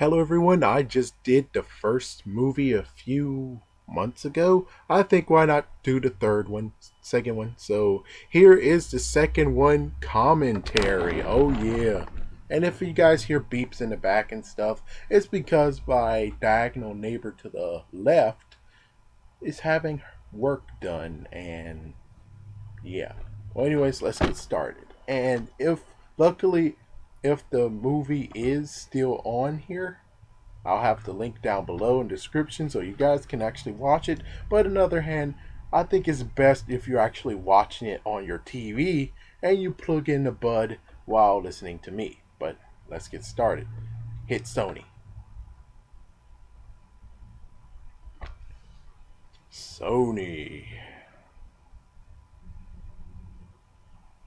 Hello everyone, I just did the first movie a few months ago. I think why not do the second one. So here is the second one commentary. Oh yeah. And if you guys hear beeps in the back and stuff, it's because my diagonal neighbor to the left is having work done and yeah. Well anyways, let's get started. And if luckily if the movie is still on here, I'll have the link down below in the description so you guys can actually watch it. But on the other hand, I think it's best if you're actually watching it on your TV and you plug in the bud while listening to me. But let's get started. Hit Sony. Sony.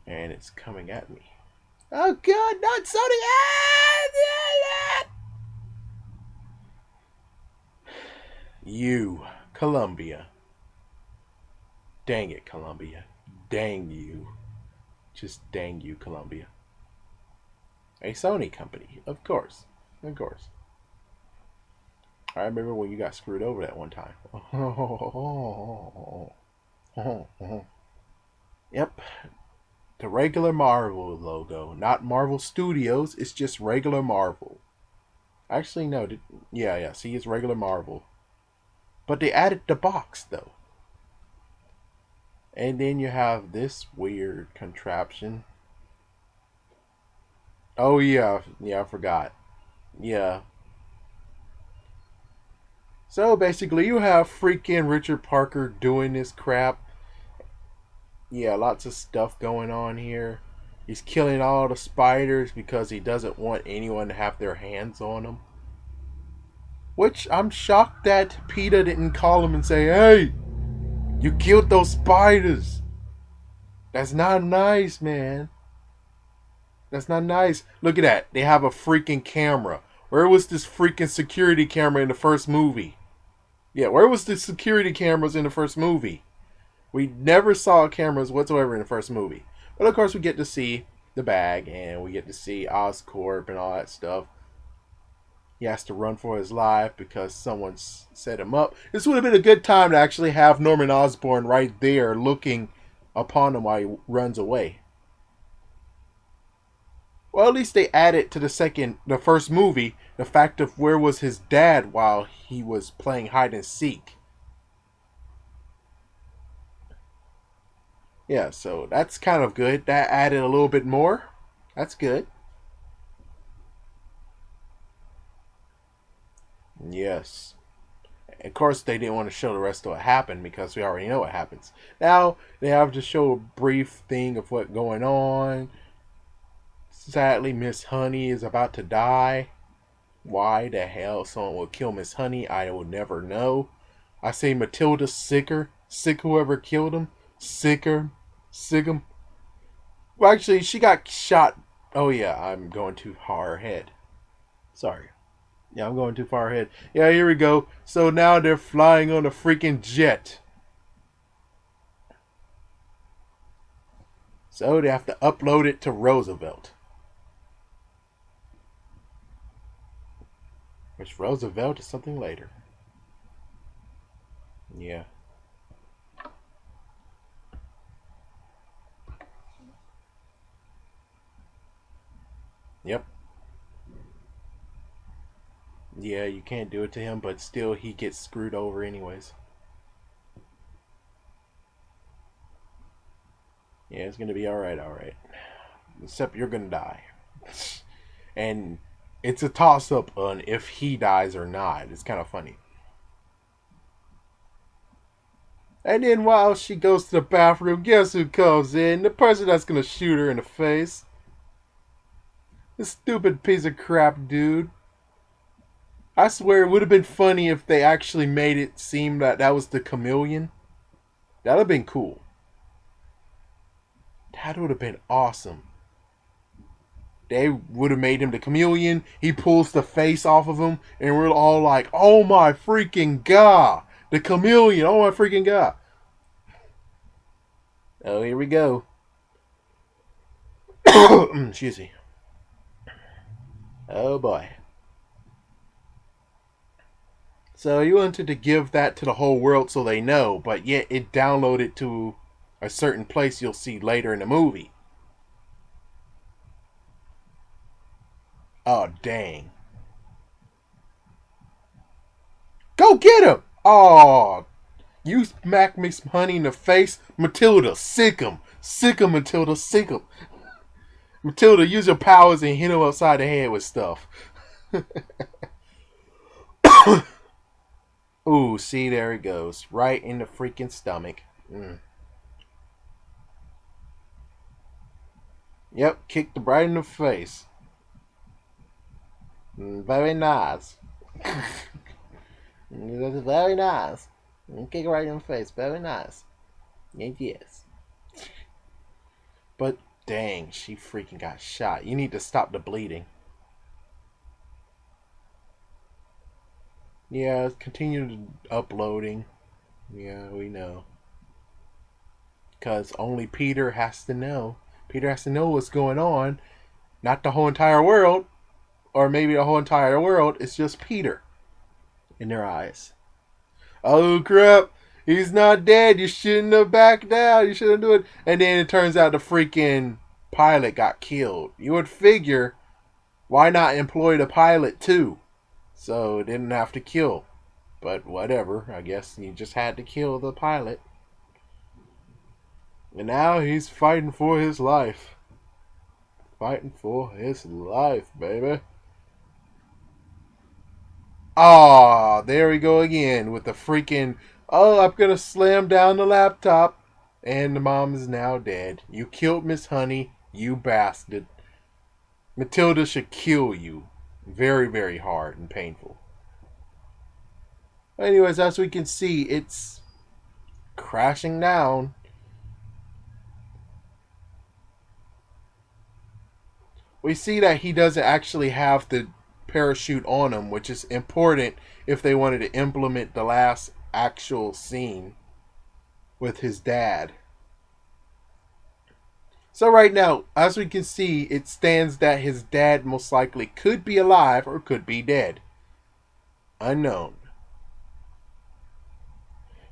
And it's coming at me. Oh god, not Sony! You, Columbia. Dang it, Columbia. Dang you. Just dang you, Columbia. A Sony company, of course. Of course. I remember when you got screwed over that one time. Yep. The regular Marvel logo. Not Marvel Studios, it's just regular Marvel. Actually, no. Yeah. See, it's regular Marvel. But they added the box, though. And then you have this weird contraption. Oh, yeah. Yeah, I forgot. Yeah. So basically, you have freaking Richard Parker doing this crap. Yeah, lots of stuff going on here. He's killing all the spiders because he doesn't want anyone to have their hands on him. Which I'm shocked that PETA didn't call him and say, "Hey, you killed those spiders. That's not nice, man. That's not nice." Look at that. They have a freaking camera. Where was this freaking security camera in the first movie? Yeah, where was the security cameras in the first movie? We never saw cameras whatsoever in the first movie. But of course we get to see the bag and we get to see Oscorp and all that stuff. He has to run for his life because someone set him up. This would have been a good time to actually have Norman Osborn right there looking upon him while he runs away. Well, at least they added to the first movie, the fact of where was his dad while he was playing hide and seek. Yeah, so that's kind of good. That added a little bit more. That's good. Yes. Of course, they didn't want to show the rest of what happened because we already know what happens. Now, they have to show a brief thing of what's going on. Sadly, Miss Honey is about to die. Why the hell someone would kill Miss Honey, I will never know. I say Matilda sicker. Sick whoever killed him. Sicker. Sick him. Well, actually, she got shot. Oh, yeah, I'm going too far ahead. Sorry. Yeah, I'm going too far ahead. Yeah, here we go. So now they're flying on a freaking jet. So they have to upload it to Roosevelt. Which Roosevelt is something later. Yeah. Yep. Yeah, you can't do it to him, but still he gets screwed over anyways. Yeah, it's gonna be alright, alright. Except you're gonna die. And it's a toss up on if he dies or not. It's kind of funny. And then while she goes to the bathroom, guess who comes in? The person that's gonna shoot her in the face. This stupid piece of crap dude. I swear it would have been funny if they actually made it seem that that was the chameleon. That would have been cool. That would have been awesome. They would have made him the chameleon. He pulls the face off of him, and we're all like, "Oh my freaking god, the chameleon! Oh my freaking god!" Oh, here we go. Excuse me. Oh boy. So you wanted to give that to the whole world so they know, but yet it downloaded to a certain place you'll see later in the movie. Oh, dang. Go get him! Oh, you smack Miss Honey in the face. Matilda, sick him. Sick him, Matilda, sick him. Matilda, use your powers and hit him upside the head with stuff. Ooh, see, there it goes. Right in the freaking stomach. Yep, kicked him right in the face. Very nice. That's very nice. Kick right in the face. Very nice. Yes. But dang, she freaking got shot. You need to stop the bleeding. Yeah, continue uploading. Yeah, we know. Because only Peter has to know. Peter has to know what's going on. Not the whole entire world. Or maybe the whole entire world. It's just Peter. In their eyes. Oh crap. He's not dead. You shouldn't have backed down. You shouldn't do it. And then it turns out the freaking pilot got killed. You would figure, why not employ the pilot too? So it didn't have to kill. But whatever. I guess you just had to kill the pilot. And now he's fighting for his life. Fighting for his life, baby. Ah, there we go again with the freaking, oh, I'm going to slam down the laptop. And the mom is now dead. You killed Miss Honey, you bastard. Matilda should kill you. Very, very hard and painful. Anyways, as we can see, it's crashing down. We see that he doesn't actually have the parachute on him, which is important if they wanted to implement the last actual scene with his dad. So right now, as we can see, it stands that his dad most likely could be alive or could be dead. Unknown.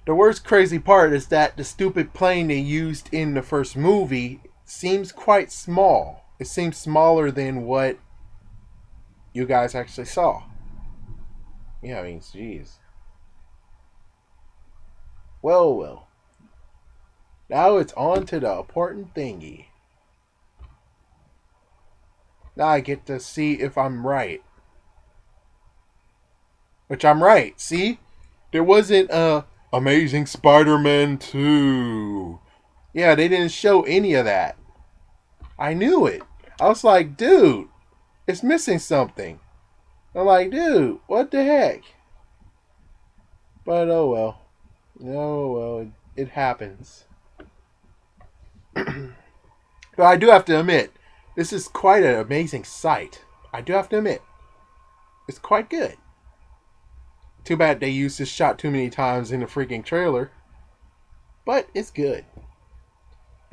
The worst crazy part is that the stupid plane they used in the first movie seems quite small. It seems smaller than what you guys actually saw. Yeah, I mean, jeez. Well, well. Now it's on to the important thingy. Now I get to see if I'm right. Which I'm right. See? There wasn't a Amazing Spider-Man 2. Yeah, they didn't show any of that. I knew it. I was like, dude, it's missing something. I'm like, dude, what the heck? But oh well. Oh well, it happens. But I do have to admit, this is quite an amazing sight. I do have to admit, it's quite good. Too bad they used this shot too many times in the freaking trailer. But it's good.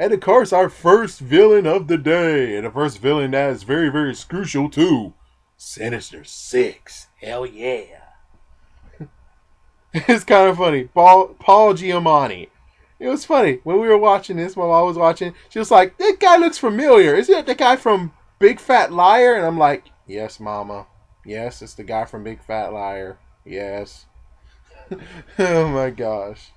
And of course, our first villain of the day. And the first villain that is very, very crucial too. Sinister Six. Hell yeah. It's kind of funny. Paul Giamatti. It was funny. When we were watching this, while I was watching, she was like, that guy looks familiar. Isn't it the guy from Big Fat Liar? And I'm like, yes, mama. Yes, it's the guy from Big Fat Liar. Yes. Oh my gosh.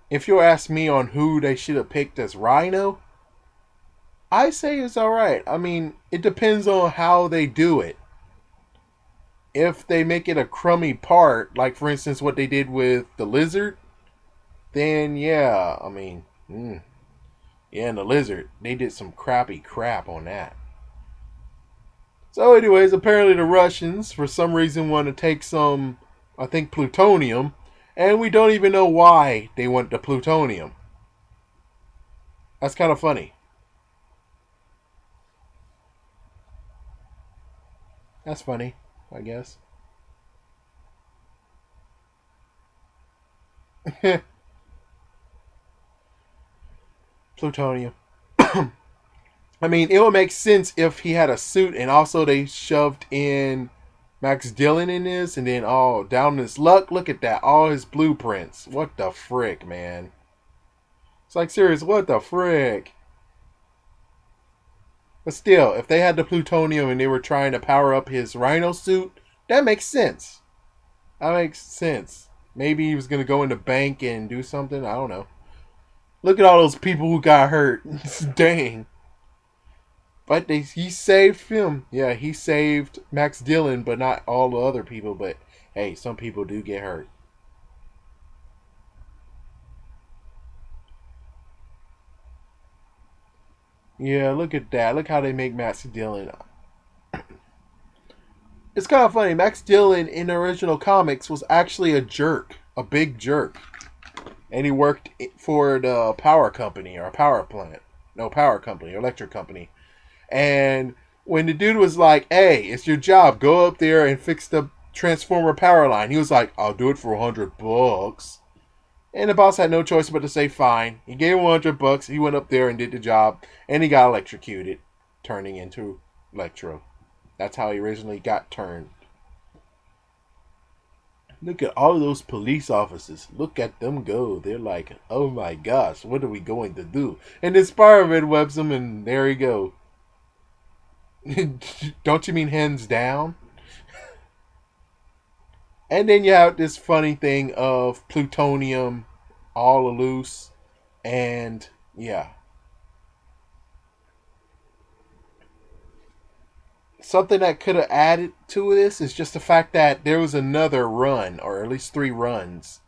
If you ask me on who they should have picked as Rhino, I say it's alright. I mean, it depends on how they do it. If they make it a crummy part, like for instance what they did with the lizard, then yeah, I mean, yeah, and the lizard, they did some crappy crap on that. So anyways, apparently the Russians, for some reason, want to take some, I think, plutonium, and we don't even know why they want the plutonium. That's kind of funny. That's funny, I guess. Plutonium. I mean, it would make sense if he had a suit and also they shoved in Max Dillon in this, and then down his luck. Look at that, all his blueprints. What the frick, man? It's like serious. What the frick? But still, if they had the plutonium and they were trying to power up his Rhino suit, that makes sense. That makes sense. Maybe he was gonna go in the bank and do something. I don't know. Look at all those people who got hurt. Dang. But he saved him. Yeah, he saved Max Dillon, but not all the other people. But hey, some people do get hurt. Yeah, look at that. Look how they make Max Dillon. It's kind of funny. Max Dillon in the original comics was actually a jerk, a big jerk. And he worked for the power company or power plant. No, power company, electric company. And when the dude was like, hey, it's your job, go up there and fix the transformer power line, he was like, I'll do it for $100. And the boss had no choice but to say fine. He gave him $100. He went up there and did the job, and he got electrocuted, turning into Electro. That's how he originally got turned. Look at all of those police officers. Look at them go. They're like, oh my gosh, what are we going to do? And then Spider-Man webs them, and there he go. Don't you mean hands down? And then you have this funny thing of plutonium all loose. And yeah. Something that could have added to this is just the fact that there was another run, or at least 3 runs.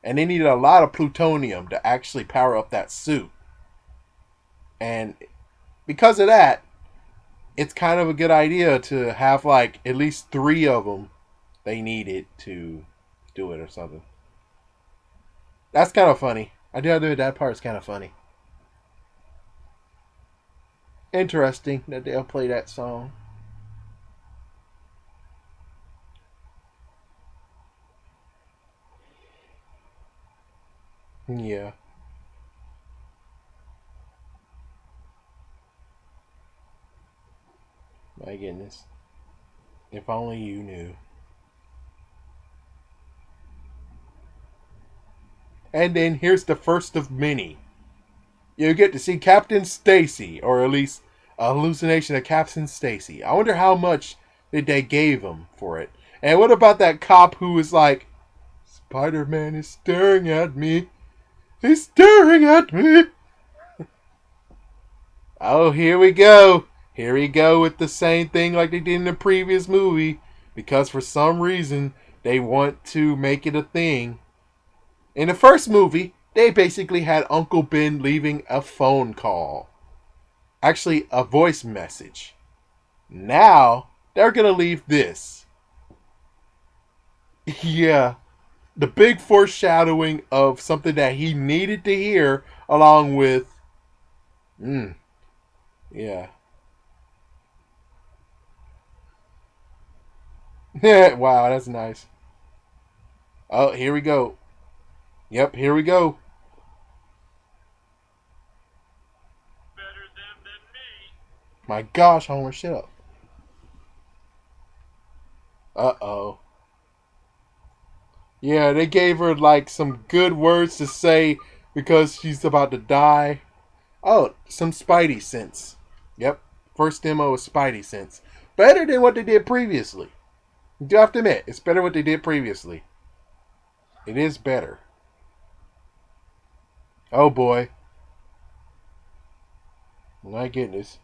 And they needed a lot of plutonium to actually power up that suit. And because of that, it's kind of a good idea to have like at least 3 of them they needed to do it or something. That's kind of funny. I do admit that part is kind of funny. Interesting that they'll play that song. Yeah. My goodness. If only you knew. And then here's the first of many. You get to see Captain Stacy, or at least a hallucination of Captain Stacy. I wonder how much they gave him for it. And what about that cop who was like, Spider-Man is staring at me. He's staring at me. Oh, here we go. Here we go with the same thing like they did in the previous movie. Because for some reason, they want to make it a thing. In the first movie, they basically had Uncle Ben leaving a phone call. Actually, a voice message. Now, they're going to leave this. Yeah. The big foreshadowing of something that he needed to hear, along with... yeah. Wow, that's nice. Oh, here we go. Yep, here we go. Better them than me. My gosh, Homer, shut up. Uh-oh. Yeah, they gave her like some good words to say because she's about to die. Oh, some Spidey sense. Yep, first demo was Spidey sense. Better than what they did previously. You do have to admit, it's better what they did previously. It is better. Oh boy. My goodness.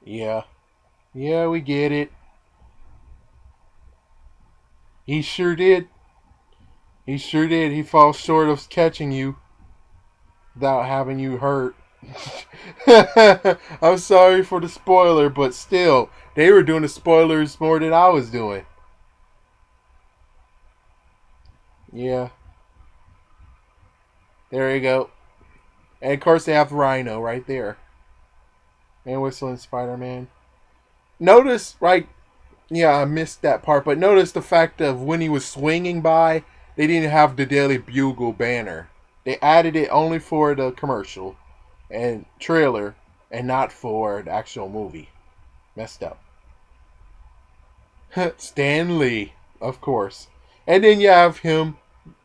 Yeah. Yeah, we get it. He sure did. He sure did. He falls short of catching you without having you hurt. I'm sorry for the spoiler, but still, they were doing the spoilers more than I was doing. Yeah. There you go. And of course they have Rhino right there. And Whistling Spider-Man. Notice, right? Yeah, I missed that part, but notice the fact of when he was swinging by, they didn't have the Daily Bugle banner. They added it only for the commercial and trailer. and not for the actual movie. Messed up. Stan Lee, of course. And then you have him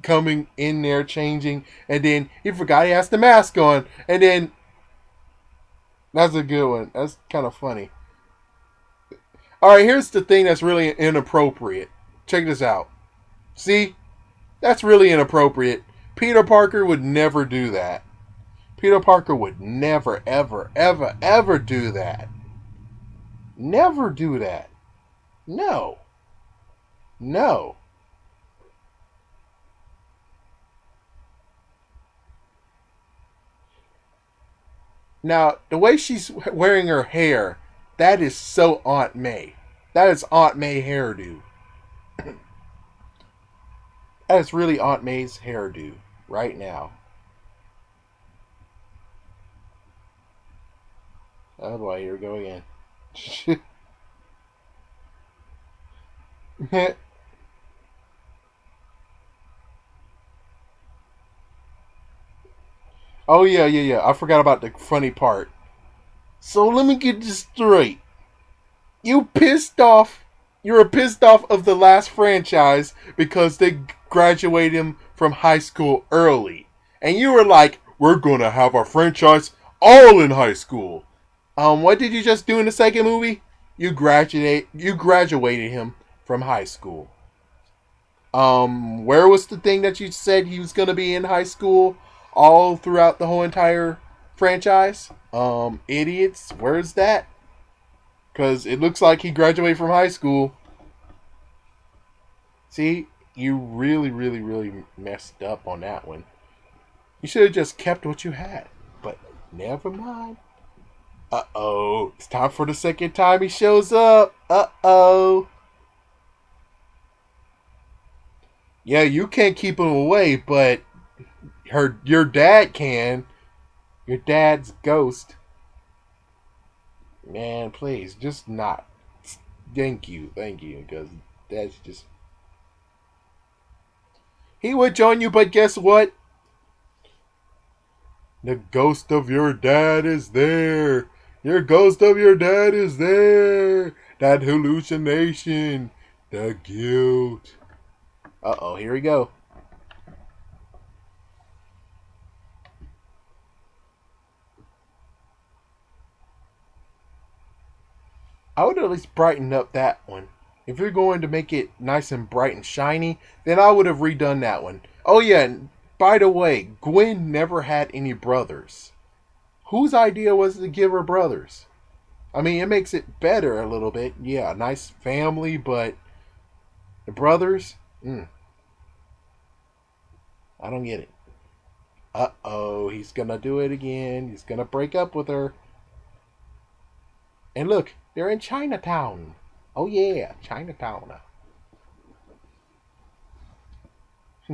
coming in there changing, and then he forgot he has the mask on, and then that's a good one. That's kind of funny. All right, here's the thing that's really inappropriate. Check this out. See, that's really inappropriate. Peter Parker would never do that. Peter Parker would never, ever, ever, ever do that. Never do that. No. No. Now, the way she's wearing her hair, that is so Aunt May. That is Aunt May hairdo. That is really Aunt May's hairdo right now. Oh boy, here we go again. Oh yeah, yeah, yeah. I forgot about the funny part. So let me get this straight. You pissed off. You were pissed off of the last franchise because they graduated him from high school early, and you were like, "We're gonna have our franchise all in high school." What did you just do in the second movie? You graduated him from high school. Where was the thing that you said he was gonna be in high school all throughout the whole entire franchise? Idiots, where's that? Because it looks like he graduated from high school. See, you really, really, really messed up on that one. You should have just kept what you had. But never mind. Uh-oh. It's time for the second time he shows up. Uh-oh. Yeah, you can't keep him away, but your dad can. Your dad's ghost. Man, please, just not. Thank you, because that's just. He would join you, but guess what? The ghost of your dad is there. Your ghost of your dad is there. That hallucination. The guilt. Uh-oh, here we go. I would at least brighten up that one. If you're going to make it nice and bright and shiny, then I would have redone that one. Oh yeah, and by the way, Gwen never had any brothers. Whose idea was to give her brothers? I mean, it makes it better a little bit. Yeah, nice family, but the brothers? I don't get it. Uh-oh, he's gonna do it again. He's gonna break up with her. And look, they're in Chinatown. Oh yeah, Chinatown.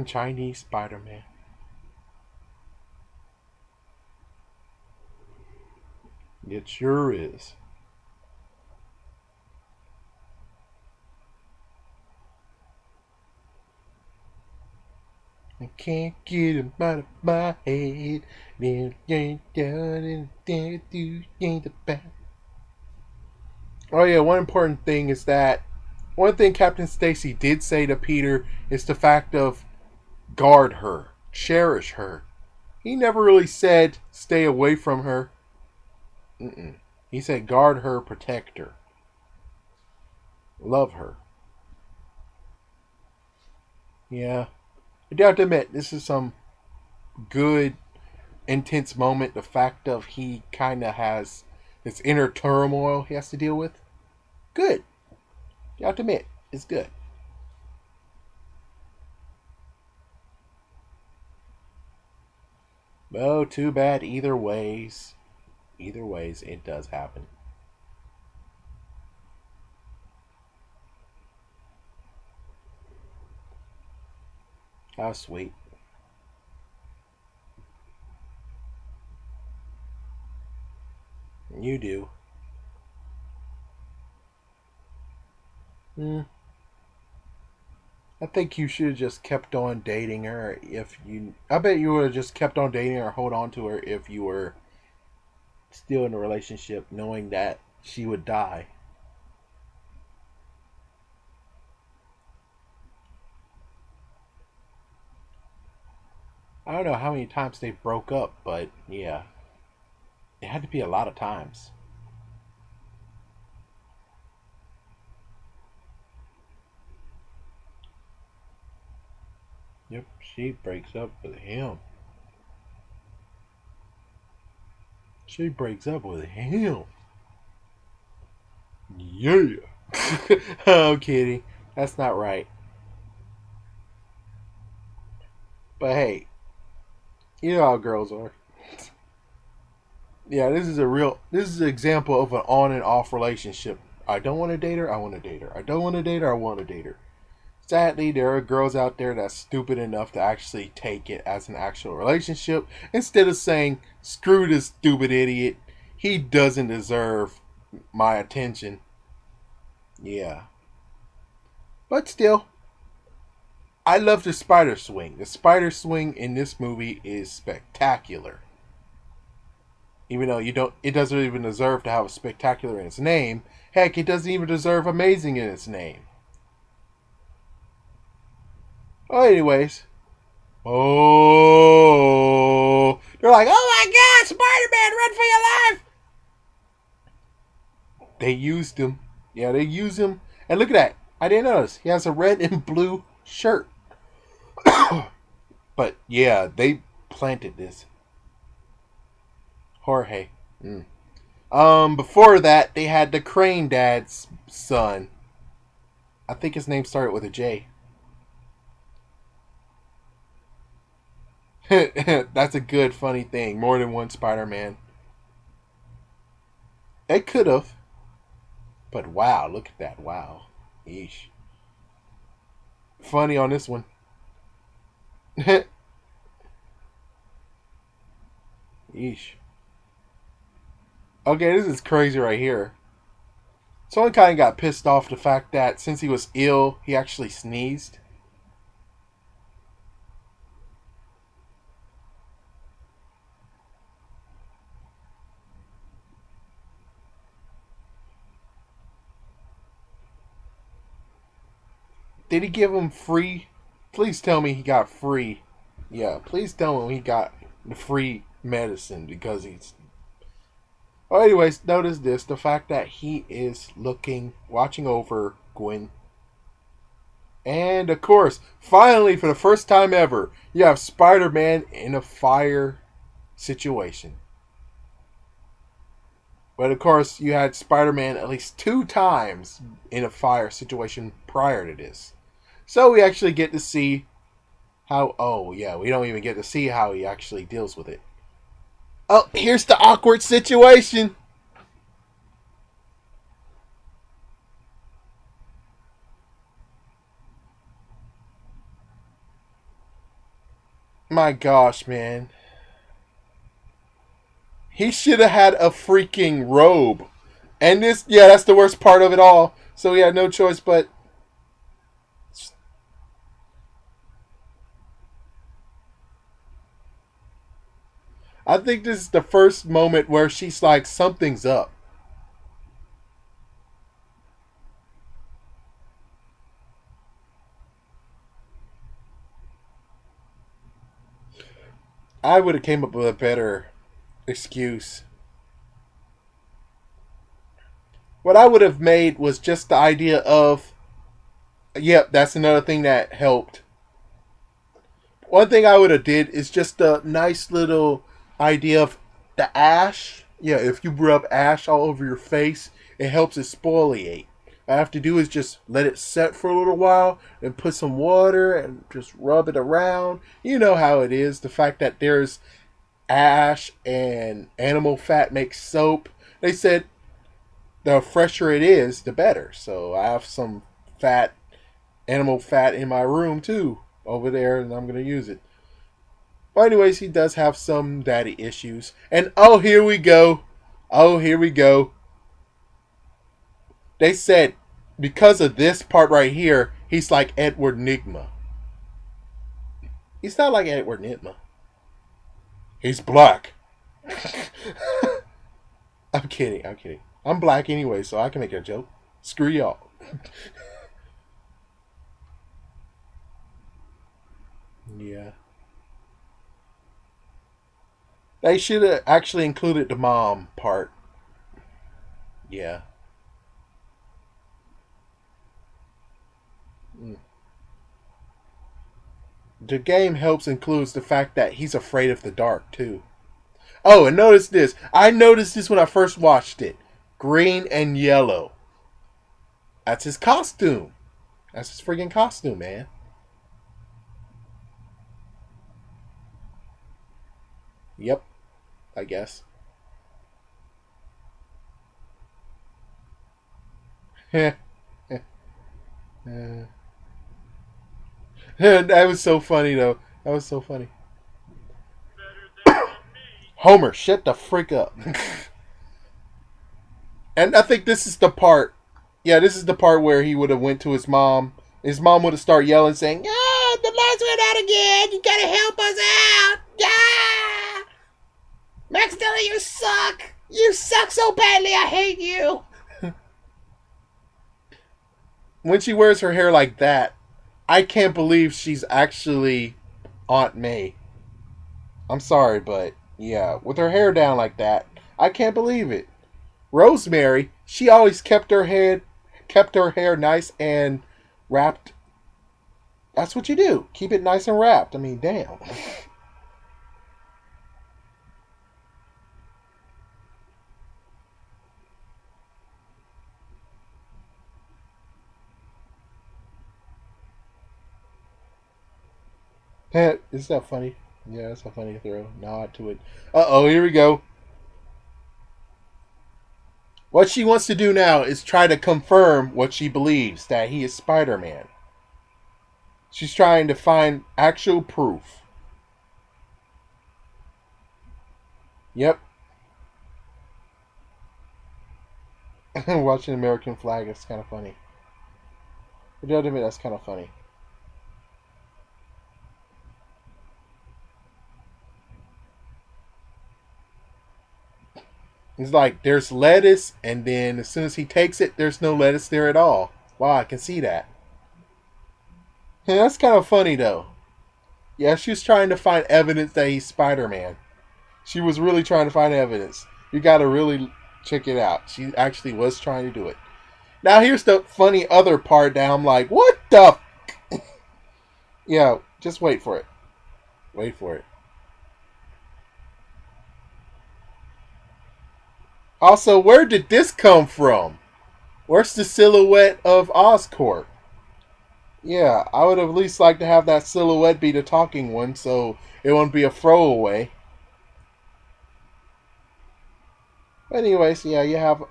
Chinese Spider-Man. It sure is. I can't get him out of my head. Oh yeah, one important thing is that one thing Captain Stacy did say to Peter is the fact of guard her, cherish her. He never really said stay away from her. He said guard her, protect her, love her. Yeah, I do have to admit this is some good, intense moment. The fact of he kind of has this inner turmoil he has to deal with. Good. You have to admit it's good. Oh, too bad. Either ways, it does happen. How sweet. You do. Hmm. I think you should have just kept on dating her if you. I bet you would have just kept on dating her, hold on to her if you were still in a relationship knowing that she would die. I don't know how many times they broke up, but yeah, it had to be a lot of times. Yep, she breaks up with him. She breaks up with him. Yeah. I'm kidding. That's not right. But hey, you know how girls are. Yeah, this is an example of an on and off relationship. I don't want to date her, I want to date her. I don't want to date her, I want to date her. Sadly, there are girls out there that's stupid enough to actually take it as an actual relationship instead of saying, screw this stupid idiot. He doesn't deserve my attention. Yeah. But still, I love the spider swing. The spider swing in this movie is spectacular. Even though it doesn't even deserve to have a spectacular in its name. Heck, it doesn't even deserve amazing in its name. Well, anyways, oh, they're like, oh my God, Spider-Man, run for your life! They used him. Yeah, they used him. And look at that. I didn't notice. He has a red and blue shirt. But yeah, they planted this. Jorge. Mm. Before that, they had the Crane Dad's son. I think his name started with a J. That's a good, funny thing. More than one Spider-Man. They could have. But wow, look at that. Wow. Yeesh. Funny on this one. Yeesh. Okay, this is crazy right here. Someone kind of got pissed off the fact that since he was ill, he actually sneezed. Did he give him free? Please tell me he got free. Yeah, please tell me he got the free medicine because he's. Oh, anyways, notice this: the fact that he is watching over Gwen, and of course, finally, for the first time ever, you have Spider-Man in a fire situation. But of course, you had Spider-Man at least 2 times in a fire situation prior to this. So we actually get to see how. Oh, yeah, we don't even get to see how he actually deals with it. Oh, here's the awkward situation. My gosh, man. He should have had a freaking robe. And this, yeah, that's the worst part of it all. So he had no choice but. I think this is the first moment where she's like, something's up. I would have came up with a better excuse. What I would have made was just the idea of, yep, that's another thing that helped. One thing I would have did is just a nice little idea of the ash. Yeah, if you rub ash all over your face, it helps exfoliate. All I have to do is just let it set for a little while and put some water and just rub it around. You know how it is. The fact that there's ash and animal fat makes soap. They said the fresher it is, the better. So I have some animal fat in my room too over there, and I'm going to use it. But anyways, he does have some daddy issues. And oh, here we go. Oh, here we go. They said because of this part right here, he's like Edward Nigma. He's not like Edward Nigma. He's black. I'm kidding. I'm kidding. I'm black anyway, so I can make a joke. Screw y'all. Yeah. They should have actually included the mom part. Yeah. Mm. The game helps includes the fact that he's afraid of the dark too. Oh, and notice this. I noticed this when I first watched it. Green and yellow. That's his costume. That's his freaking costume, man. Yep, I guess. That was so funny, though. That was so funny. Homer, shut the freak up. And I think this is the part. Yeah, this is the part where he would have went to his mom. His mom would have started yelling, saying, "Ah, the lights went out again. You gotta help us out. Yeah, Max Dillon, you suck. You suck so badly. I hate you." When she wears her hair like that, I can't believe she's actually Aunt May. I'm sorry, but yeah, with her hair down like that, I can't believe it. Rosemary, she always kept her hair nice and wrapped. That's what you do. Keep it nice and wrapped. I mean, damn. Is that funny? Yeah, that's a funny throw. Nod to it. Uh-oh, here we go. What she wants to do now is try to confirm what she believes, that he is Spider-Man. She's trying to find actual proof. Yep. Watching American flag is kind of funny. But the other admit that's kind of funny. It's like there's lettuce, and then as soon as he takes it, there's no lettuce there at all. Wow, I can see that. Yeah, that's kind of funny though. Yeah, she was trying to find evidence that he's Spider-Man. She was really trying to find evidence. You got to really check it out. She actually was trying to do it. Now here's the funny other part that I'm like, what the? Yeah, just wait for it. Wait for it. Also, where did this come from? Where's the silhouette of Oscorp? Yeah, I would have at least liked to have that silhouette be the talking one, so it wouldn't be a throwaway. But anyways, yeah, you have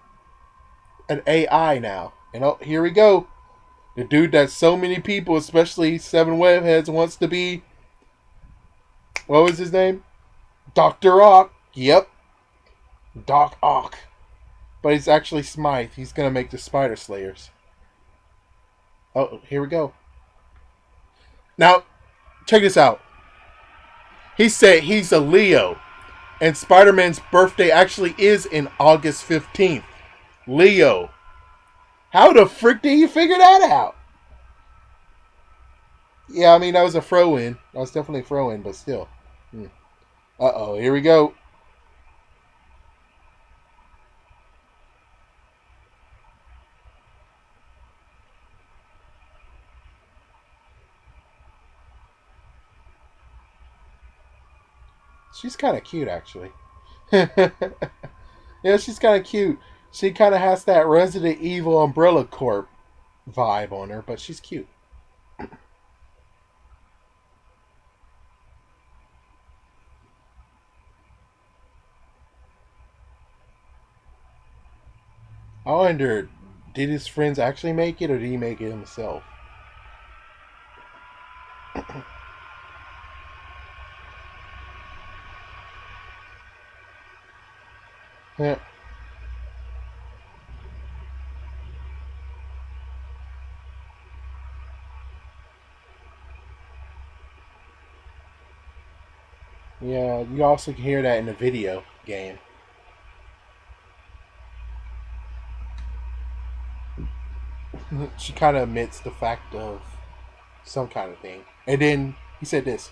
an AI now. And oh, here we go. The dude that so many people, especially Seven Webheads, wants to be. What was his name? Dr. Ock. Yep. Doc Ock. But he's actually Smythe. He's going to make the Spider Slayers. Oh, here we go. Now, check this out. He said he's a Leo. And Spider-Man's birthday actually is in August 15th. Leo. How the frick did you figure that out? Yeah, I mean, that was a throw-in. That was definitely a throw-in, but still. Uh-oh, here we go. She's kind of cute, actually. Yeah, she's kind of cute. She kind of has that Resident Evil Umbrella Corp vibe on her, but she's cute. I wonder, did his friends actually make it, or did he make it himself? Yeah, you also can hear that in the video game. She kind of admits the fact of some kind of thing. And then he said this.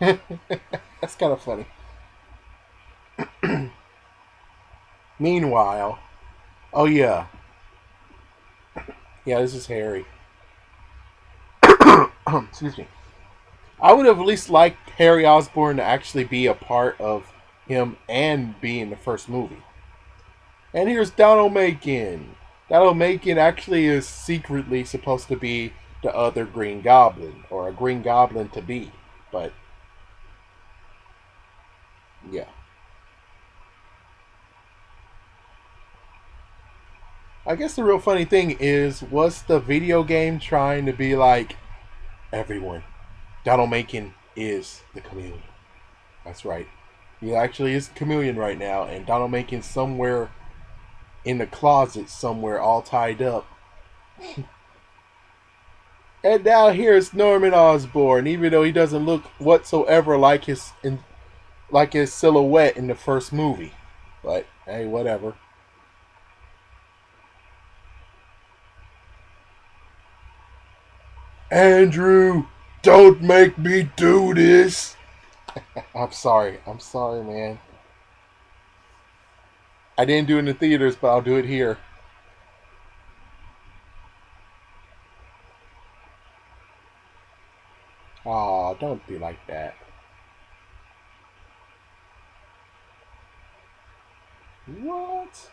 That's kind of funny. Meanwhile, oh yeah, yeah, this is Harry. Excuse me. I would have at least liked Harry Osborn to actually be a part of him and be in the first movie. And here's Donald Macon. Donald Macon actually is secretly supposed to be the other Green Goblin, or a Green Goblin to be. But, yeah. I guess the real funny thing is, was the video game trying to be like, everyone, Donald Macon is the chameleon. That's right. He actually is a chameleon right now, and Donald Macon's somewhere in the closet somewhere, all tied up. And now here's Norman Osborn, even though he doesn't look whatsoever like his silhouette in the first movie. But hey, whatever. Andrew, don't make me do this. I'm sorry. I'm sorry, man. I didn't do it in the theaters, but I'll do it here. Aw, don't be like that. What?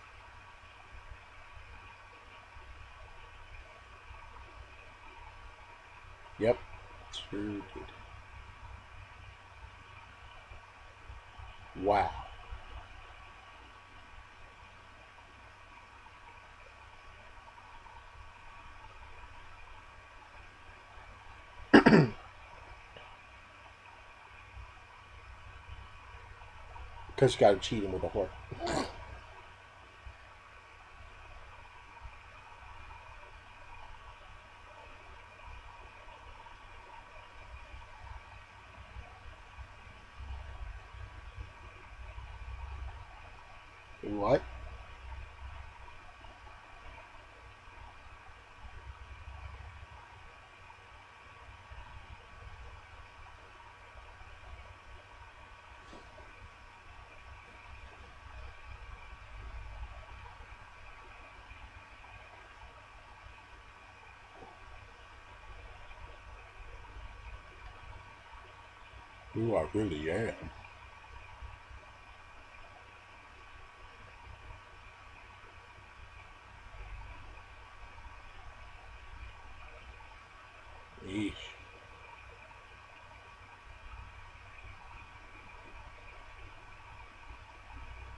Yep, true did. Wow. Because you gotta cheat him with a whore. What? Ooh, I really am. Eesh.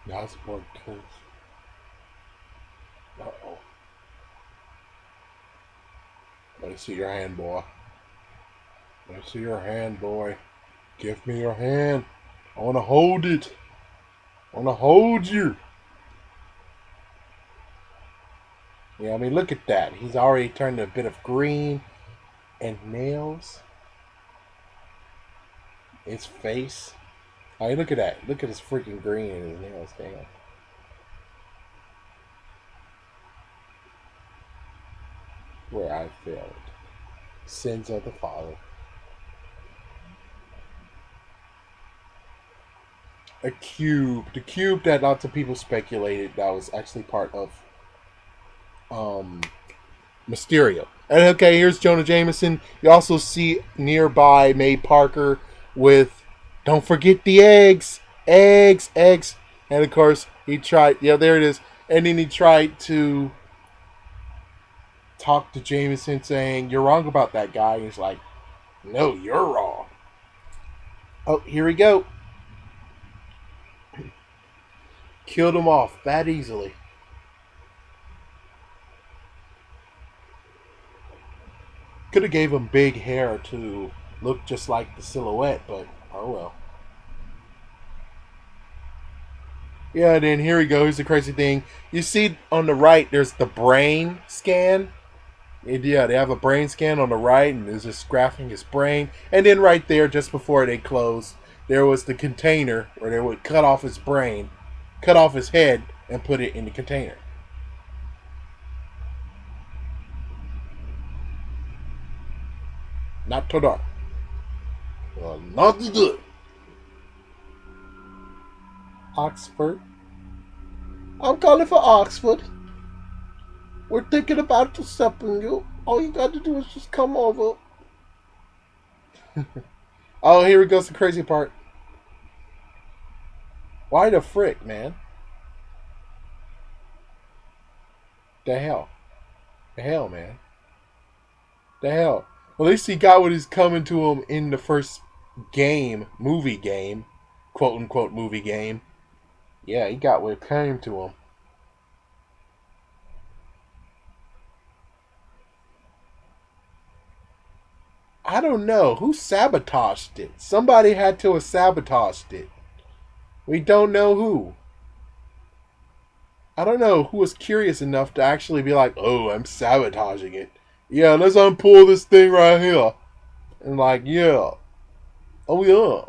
That's more close. Uh-oh. Let me see your hand, boy. Let me see your hand, boy. Give me your hand. I want to hold it. I want to hold you. Yeah, I mean, look at that. He's already turned a bit of green and nails. His face. I mean, look at that. Look at his freaking green and his nails. Damn. Where I failed. Sins of the Father. A cube. The cube that lots of people speculated that was actually part of Mysterio. And okay, here's Jonah Jameson. You also see nearby May Parker with, don't forget the eggs. Eggs, eggs. And of course, he tried, yeah, there it is. And then he tried to talk to Jameson saying, you're wrong about that guy. And he's like, no, you're wrong. Oh, here we go. Killed him off that easily. Could have gave him big hair to look just like the silhouette, but oh well. Yeah, and then here we go. Here's the crazy thing. You see on the right, there's the brain scan. And yeah, they have a brain scan on the right, and there's just graphing his brain. And then right there, just before they closed, there was the container where they would cut off his brain, cut off his head, and put it in the container. Not today. Not today. Oxford. I'm calling for Oxford. We're thinking about accepting you. All you got to do is just come over. Oh, here we goes the crazy part. Why the frick, man? The hell? The hell, man? The hell? Well, at least he got what is coming to him in the first game, movie game, quote unquote movie game. Yeah, he got what came to him. I don't know who sabotaged it. Somebody had to have sabotaged it. We don't know who. I don't know who was curious enough to actually be like, "Oh, I'm sabotaging it." Yeah, let's unpull this thing right here. And like, yeah, oh yeah.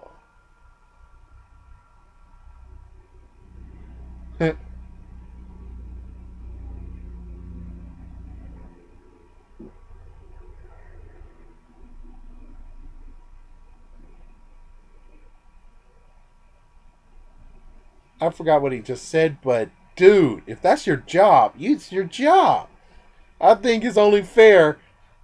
I forgot what he just said, but dude, if that's your job, it's your job. I think it's only fair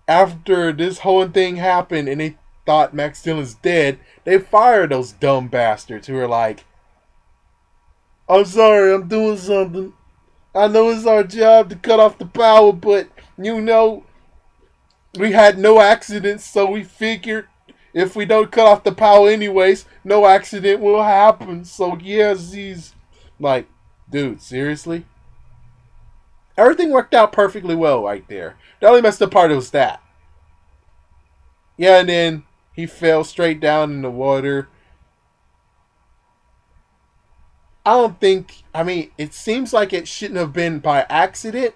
after this whole thing happened and they thought Max Dillon's dead, they fired those dumb bastards who were like, I'm sorry, I'm doing something. I know it's our job to cut off the power, but you know, we had no accidents, so we figured if we don't cut off the power anyways, no accident will happen. So yes, he's like, dude, seriously? Everything worked out perfectly well right there. The only messed up part was that. Yeah, and then he fell straight down in the water. I don't think, I mean, it seems like it shouldn't have been by accident,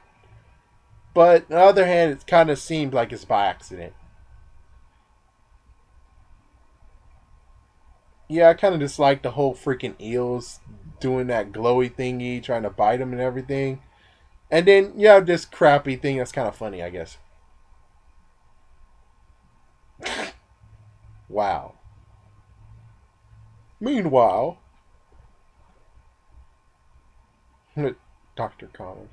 but on the other hand, it kind of seemed like it's by accident. Yeah, I kind of dislike the whole freaking eels doing that glowy thingy, trying to bite him and everything. And then, yeah, this crappy thing that's kind of funny, I guess. Wow. Meanwhile, Dr. Connors.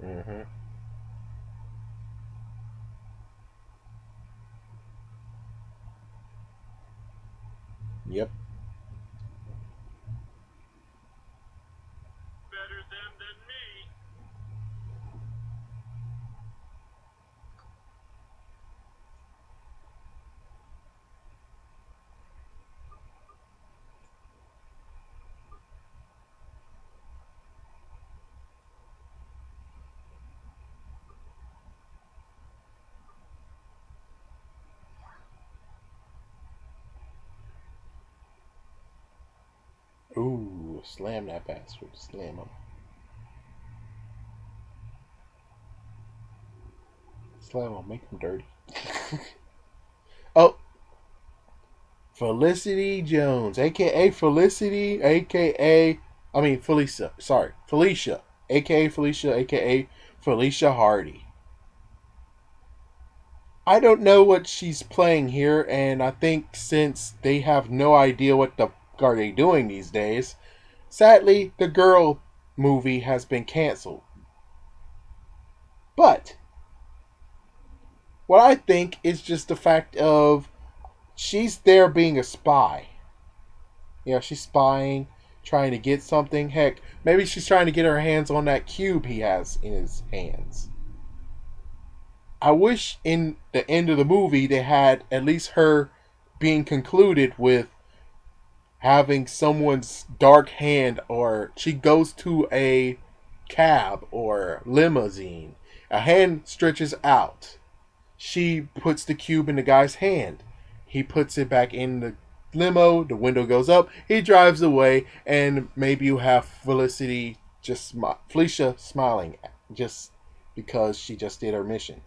Mm-hmm. Yep. Ooh, slam that bastard. Slam him. Slam him. Make him dirty. Oh, Felicity Jones, aka Felicity, aka I mean Felicia. Sorry, Felicia, aka Felicia, aka Felicia Hardy. I don't know what she's playing here, and I think since they have no idea what the fuck are they doing these days, sadly the girl movie has been canceled. But what I think is just the fact of she's there being a spy. Yeah, she's spying, trying to get something. Heck, maybe she's trying to get her hands on that cube he has in his hands. I wish in the end of the movie they had at least her being concluded with having someone's dark hand, or she goes to a cab or limousine. A hand stretches out. She puts the cube in the guy's hand. He puts it back in the limo. The window goes up. He drives away, and maybe you have Felicity Felicia smiling just because she just did her mission.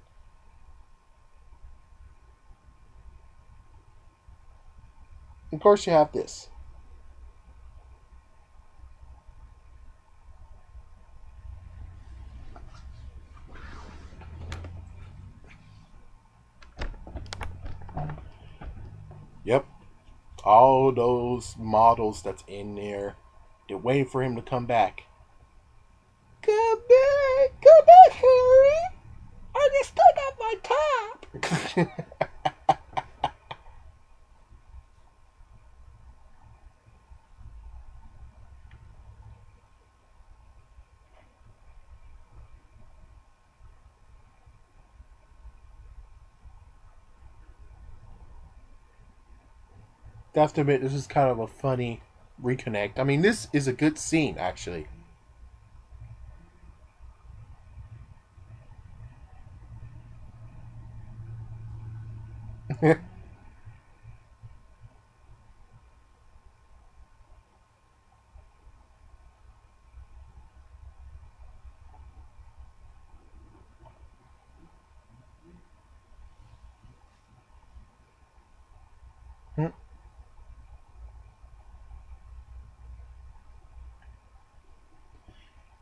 Of course, you have this. Yep. All those models that's in there. They're waiting for him to come back. Come back! Come back, Harry! I just took off my top! I have to admit, this is kind of a funny reconnect. I mean, this is a good scene, actually.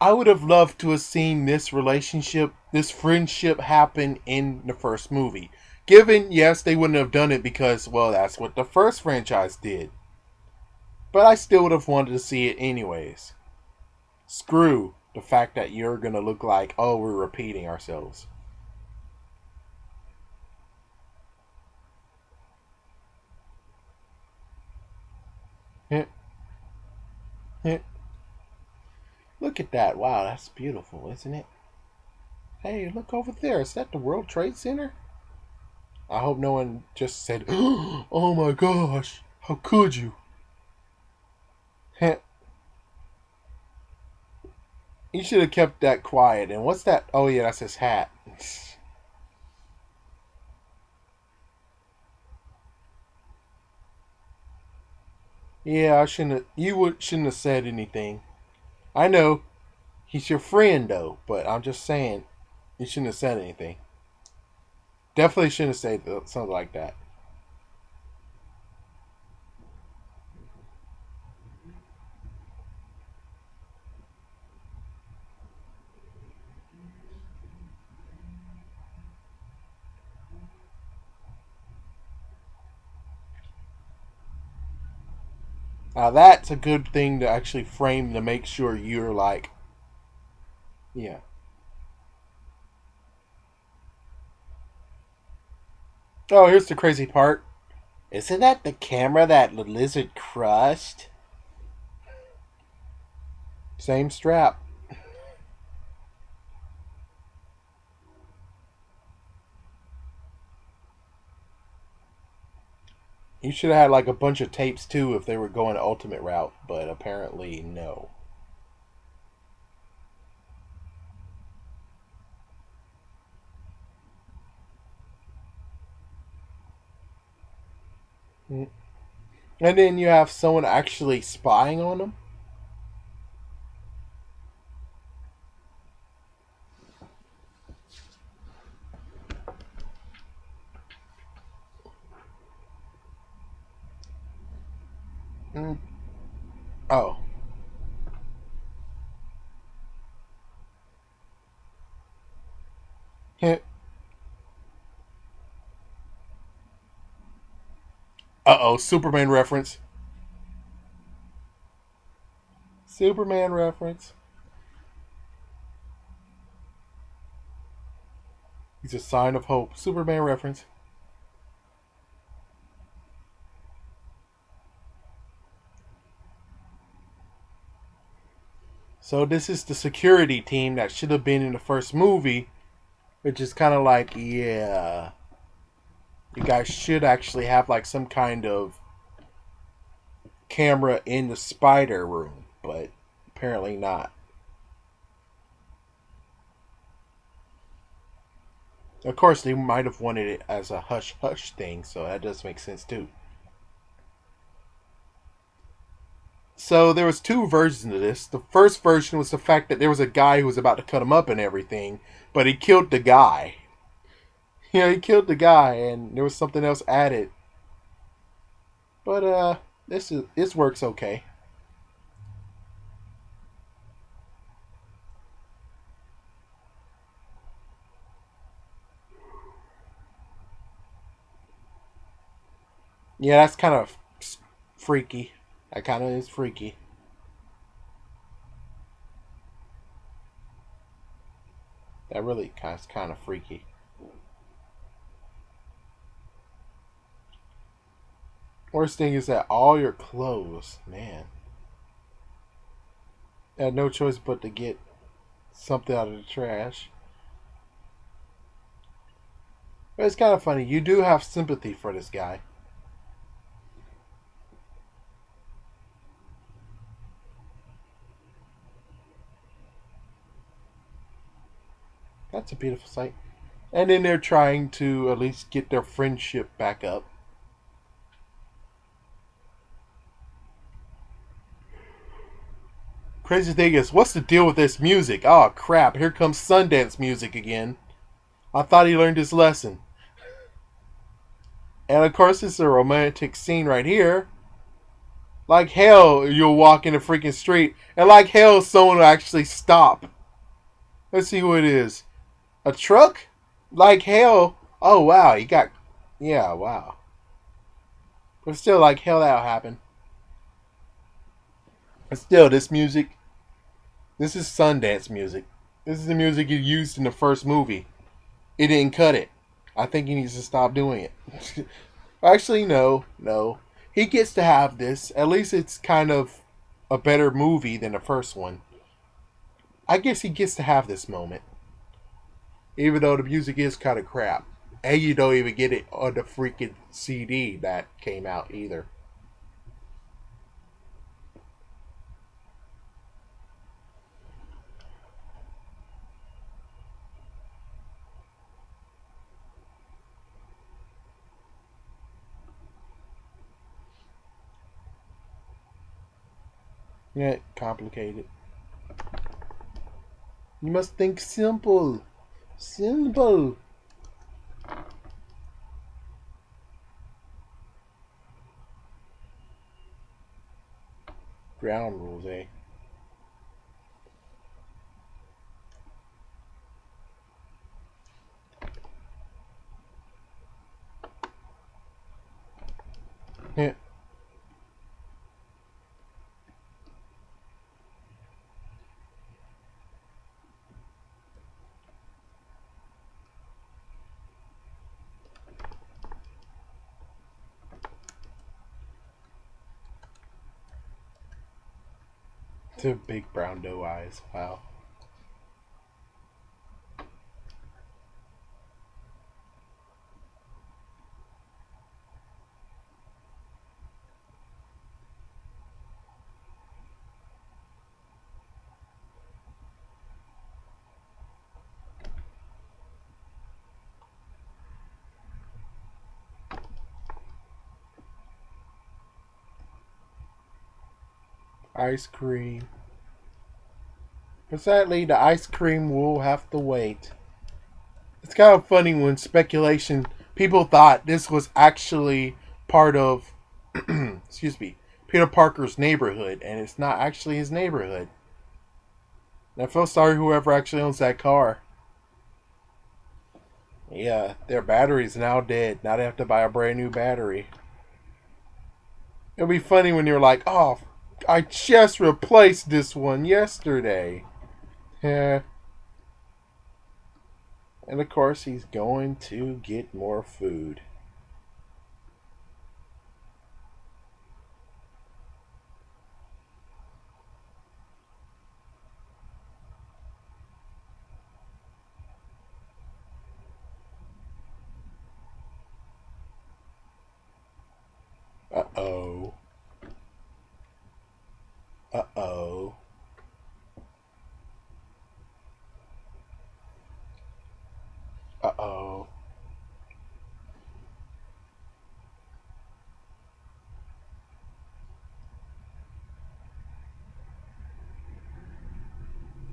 I would have loved to have seen this relationship, this friendship happen in the first movie. Given, yes, they wouldn't have done it because, well, that's what the first franchise did. But I still would have wanted to see it anyways. Screw the fact that you're going to look like, oh, we're repeating ourselves. Heh, heh. Look at that. Wow, that's beautiful, isn't it? Hey, look over there. Is that the World Trade Center? I hope no one just said, oh my gosh, how could you? Heh. You should have kept that quiet. And what's that? Oh, yeah, that's his hat. Yeah, I shouldn't have, shouldn't have said anything. I know he's your friend, though, but I'm just saying you shouldn't have said anything. Definitely shouldn't have said something like that. Now that's a good thing to actually frame to make sure you're like, yeah. Oh, here's the crazy part. Isn't that the camera that the lizard crushed? Same strap. You should have had like a bunch of tapes too if they were going the ultimate route, but apparently no. Mm. And then you have someone actually spying on them. Mm. Oh. Uh-oh, Superman reference. Superman reference. He's a sign of hope. Superman reference. So this is the security team that should have been in the first movie, which is kind of like, yeah, you guys should actually have like some kind of camera in the spider room, but apparently not. Of course, they might have wanted it as a hush hush thing, so that does make sense too. So there was two versions of this. The first version was the fact that there was a guy who was about to cut him up and everything, but he killed the guy. Yeah, he killed the guy, and there was something else added. But this works okay. Yeah, that's kind of freaky. That kind of is freaky. That really kind of freaky. Worst thing is that all your clothes, man, I had no choice but to get something out of the trash. But it's kind of funny. You do have sympathy for this guy. That's a beautiful sight. And then they're trying to at least get their friendship back up. Crazy thing is, what's the deal with this music? Oh crap, here comes Sundance music again. I thought he learned his lesson. And of course, it's a romantic scene right here. Like hell, you'll walk in the freaking street, and like hell, someone will actually stop. Let's see who it is. A truck? Like hell. Oh wow, you got. Yeah, wow. But still, like hell, that'll happen. But still, this music. This is Sundance music. This is the music he used in the first movie. He didn't cut it. I think he needs to stop doing it. Actually, no, no. He gets to have this. At least it's kind of a better movie than the first one. I guess he gets to have this moment. Even though the music is kind of crap. And you don't even get it on the freaking CD that came out either. Yeah, complicated. You must think simple. Simple. Ground rules, eh? Yeah. The big brown doe eyes. Wow. Ice cream. But sadly, the ice cream will have to wait. It's kind of funny when speculation. People thought this was actually part of, excuse me, Peter Parker's neighborhood, and it's not actually his neighborhood. And I feel sorry whoever actually owns that car. Yeah, their battery's now dead. Now they have to buy a brand new battery. It'll be funny when you're like, oh, I just replaced this one yesterday. Yeah. And of course, he's going to get more food. Uh oh. Uh oh. Uh oh.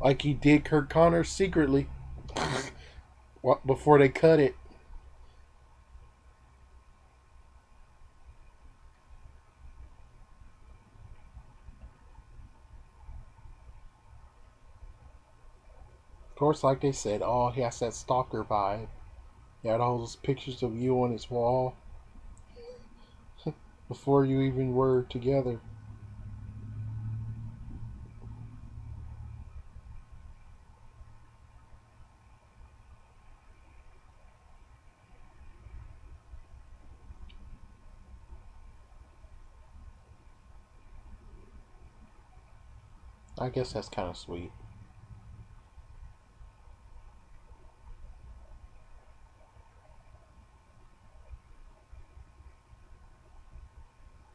Like he did Kurt Connors secretly. What before they cut it. course, like they said, oh, he has that stalker vibe. He had all those pictures of you on his wall before you even were together. I guess that's kind of sweet.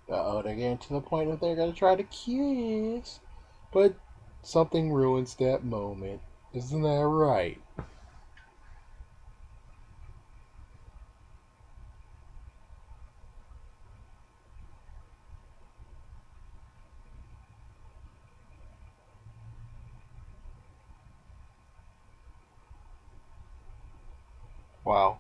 Uh-oh, they're getting to the point that they're going to try to kiss. But something ruins that moment. Isn't that right? Wow.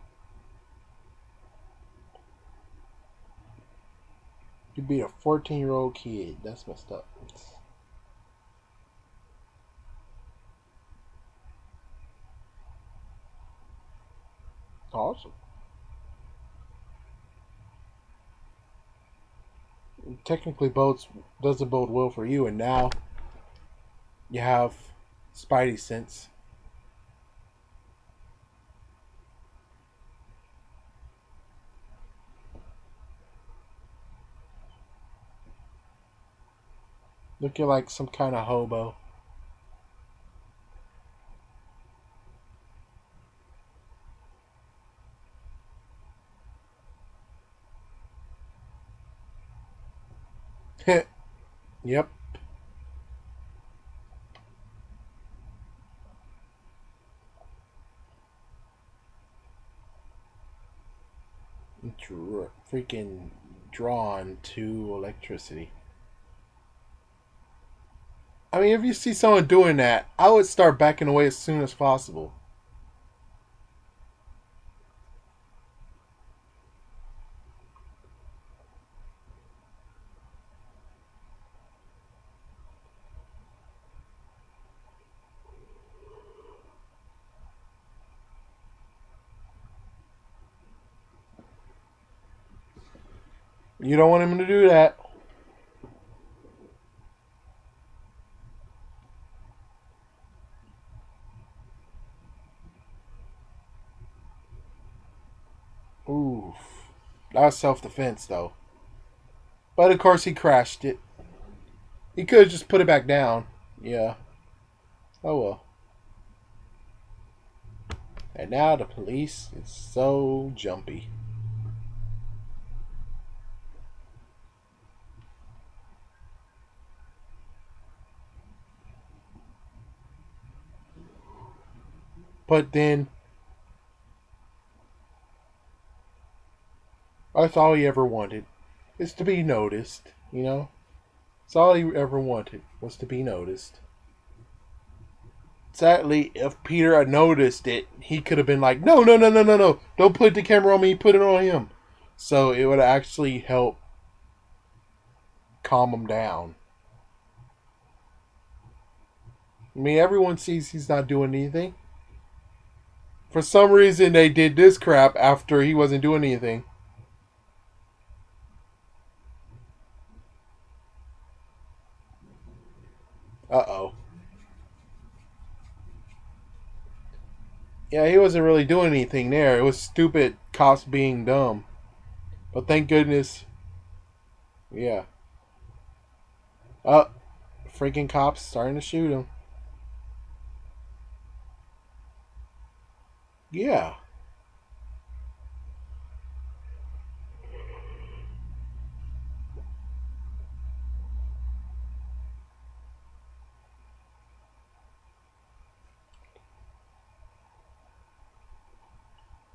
You beat a 14-year-old kid. That's messed up. Awesome. Technically bodes doesn't bode well for you, and now you have Spidey sense. Looking like some kind of hobo. Yep. Freaking drawn to electricity. I mean, if you see someone doing that, I would start backing away as soon as possible. You don't want him to do that. Oof. That was self-defense, though. But of course, he crashed it. He could have just put it back down. Yeah. Oh well. And now the police is so jumpy. But then, that's all he ever wanted. Is to be noticed, you know? That's all he ever wanted, was to be noticed. Sadly, if Peter had noticed it, he could have been like, no, no, no, no, no, no. Don't put the camera on me, put it on him. So it would actually help calm him down. I mean, everyone sees he's not doing anything. For some reason, they did this crap after he wasn't doing anything. Uh-oh. Yeah, he wasn't really doing anything there. It was stupid cops being dumb. But thank goodness. Yeah. Freaking cops starting to shoot him. Yeah.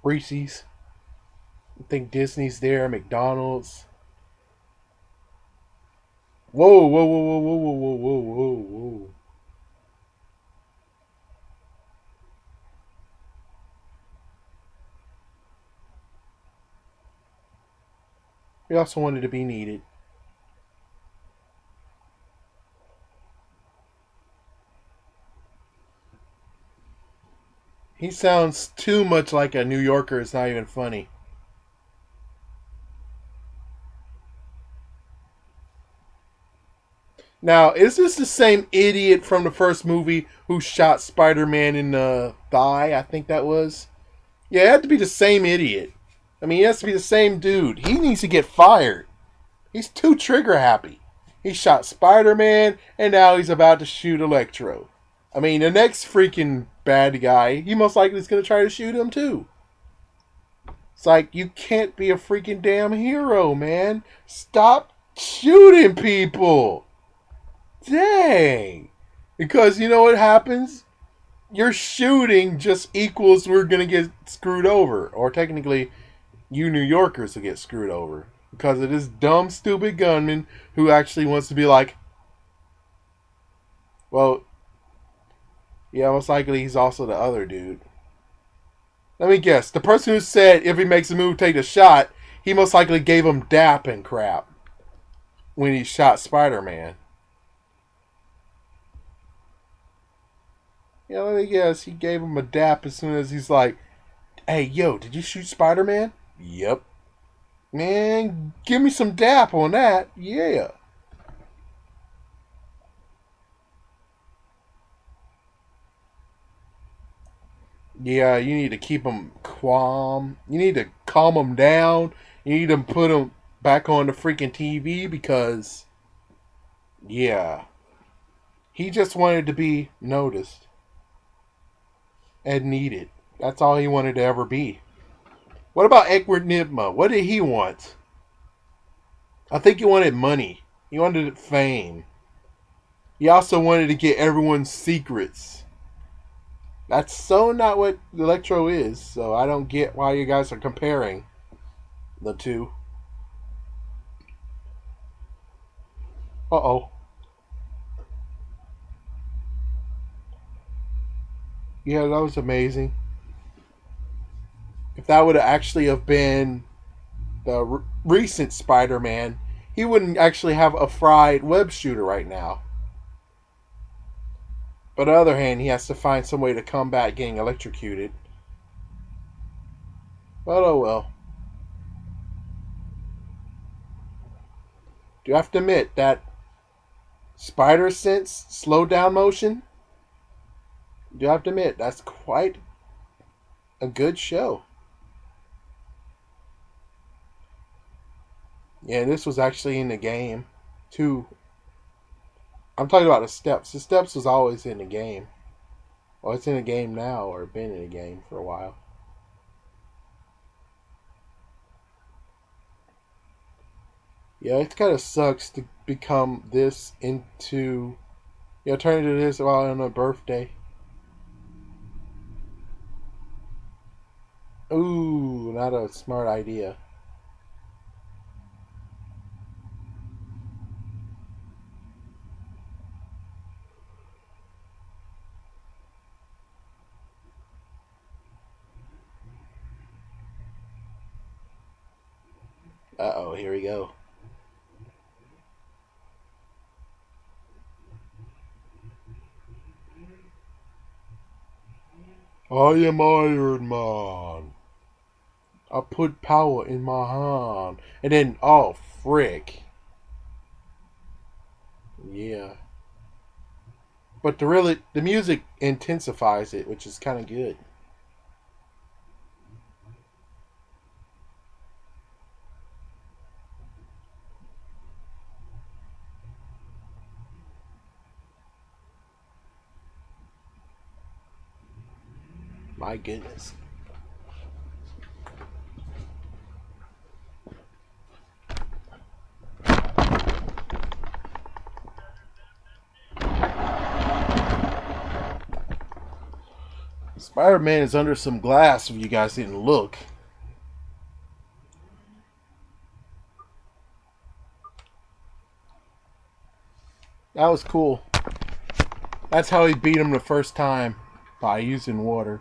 Reese's. I think Disney's there, McDonald's. Whoa, whoa, whoa, whoa, whoa, whoa, whoa, whoa, whoa. He also wanted to be needed. He sounds too much like a New Yorker. It's not even funny. Now, is this the same idiot from the first movie who shot Spider-Man in the thigh? I think that was. Yeah, it had to be the same idiot. I mean, it has to be the same dude. He needs to get fired. He's too trigger happy. He shot Spider-Man, and now he's about to shoot Electro. I mean, the next freaking bad guy, he most likely is going to try to shoot him too. It's like, you can't be a freaking damn hero, man. Stop shooting people. Dang. Because you know what happens? Your shooting just equals we're going to get screwed over. Or technically, you New Yorkers will get screwed over. Because of this dumb, stupid gunman who actually wants to be like, well, yeah, most likely he's also the other dude. Let me guess. The person who said if he makes a move, take a shot, he most likely gave him dap and crap when he shot Spider-Man. Yeah, let me guess. He gave him a dap as soon as he's like, hey, yo, did you shoot Spider-Man? Yep. Man, give me some dap on that. Yeah. Yeah, you need to keep him calm. You need to calm him down. You need to put him back on the freaking TV because, yeah, he just wanted to be noticed and needed. That's all he wanted to ever be. What about Edward Nigma? What did he want? I think he wanted money. He wanted fame. He also wanted to get everyone's secrets. That's so not what Electro is, so I don't get why you guys are comparing the two. Uh-oh. Yeah, that was amazing. If that would have actually have been the recent Spider-Man, he wouldn't actually have a fried web shooter right now. But on the other hand, he has to find some way to combat getting electrocuted. But oh well. Do have to admit that Spider Sense slow down motion? Do have to admit that's quite a good show. Yeah, this was actually in the game too. I'm talking about the steps. The steps was always in the game. Well, it's in the game now, or been in the game for a while. Yeah, it kind of sucks to become this into, turn into this while on a birthday. Ooh, not a smart idea. Uh-oh, here we go. I am Iron Man. I put power in my hand. And then, oh, frick. Yeah. But the music intensifies it, which is kind of good. My goodness. Spider-Man is under some glass if you guys didn't look. That was cool. That's how he beat him the first time, by using water.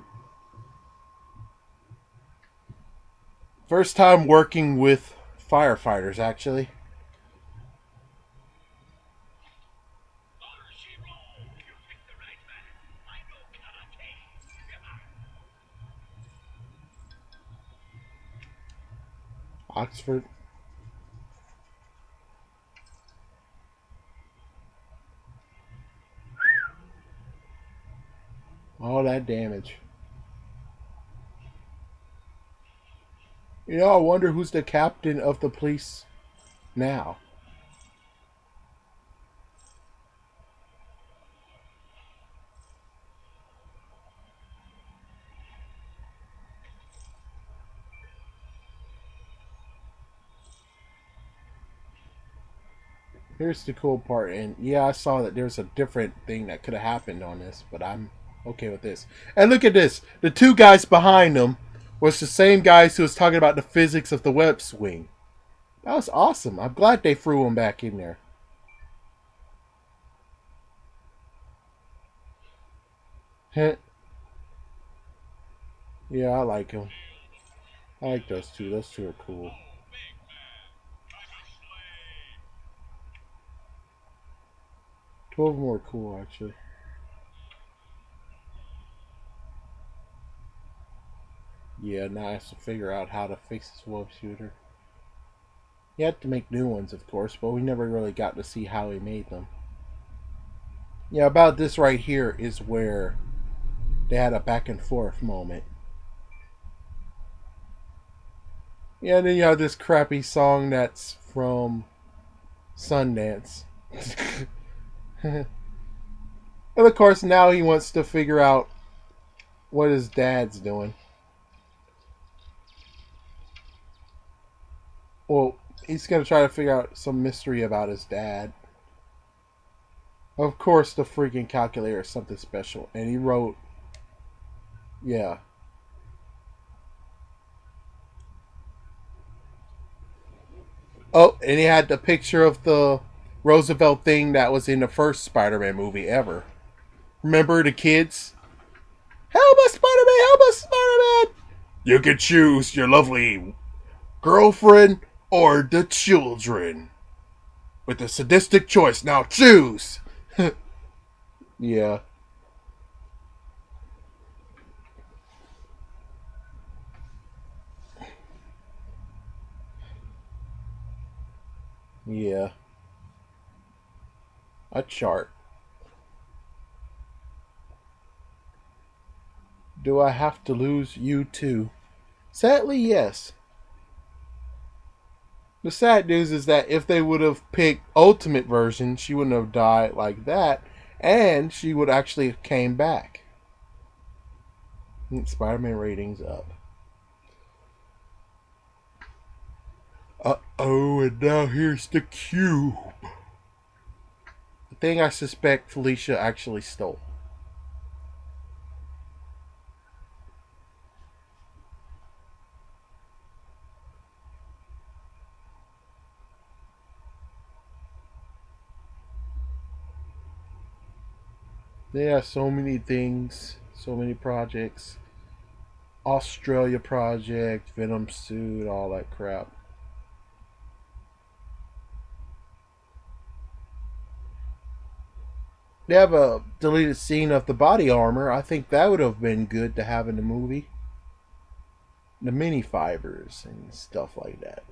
First time working with firefighters, actually. Oxford. All that damage. You know, I wonder who's the captain of the police now. Here's the cool part, and yeah, I saw that there's a different thing that could have happened on this, but I'm okay with this. And look at this. The two guys behind them was the same guys who was talking about the physics of the web swing. That was awesome. I'm glad they threw him back in there. Yeah, I like him. I like those two. Those two are cool. Two of them were cool, actually. Yeah, now I have to figure out how to fix this web shooter. He had to make new ones, of course, but we never really got to see how he made them. Yeah, about this right here is where they had a back and forth moment. Yeah, and then you have this crappy song that's from Sundance. And of course, now he wants to figure out what his dad's doing. Well, he's going to try to figure out some mystery about his dad. Of course, the freaking calculator is something special. And he wrote, yeah. Oh, and he had the picture of the Roosevelt thing that was in the first Spider-Man movie ever. Remember the kids? Help us, Spider-Man! Help us, Spider-Man! You can choose your lovely girlfriend or the children. With a sadistic choice, now choose! Yeah. Yeah. A chart. Do I have to lose you too? Sadly, yes. The sad news is that if they would have picked Ultimate version, she wouldn't have died like that, and she would actually have came back. Spider-Man ratings up. Uh-oh, and now here's the cube. The thing I suspect Felicia actually stole. They have so many things, so many projects. Australia project, Venom suit, all that crap. They have a deleted scene of the body armor. I think that would have been good to have in the movie. The mini fibers and stuff like that.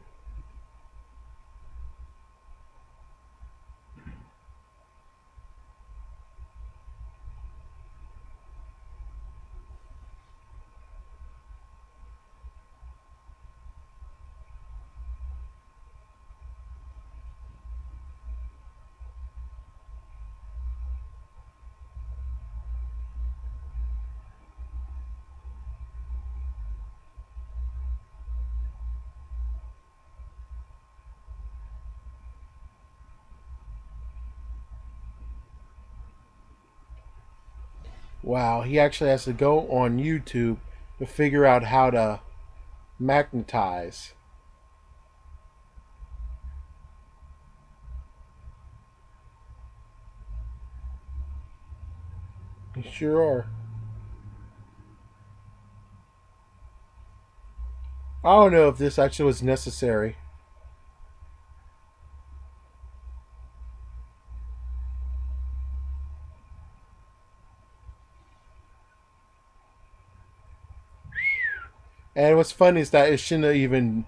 Wow, he actually has to go on YouTube to figure out how to magnetize. You sure are. I don't know if this actually was necessary. And what's funny is that it shouldn't have even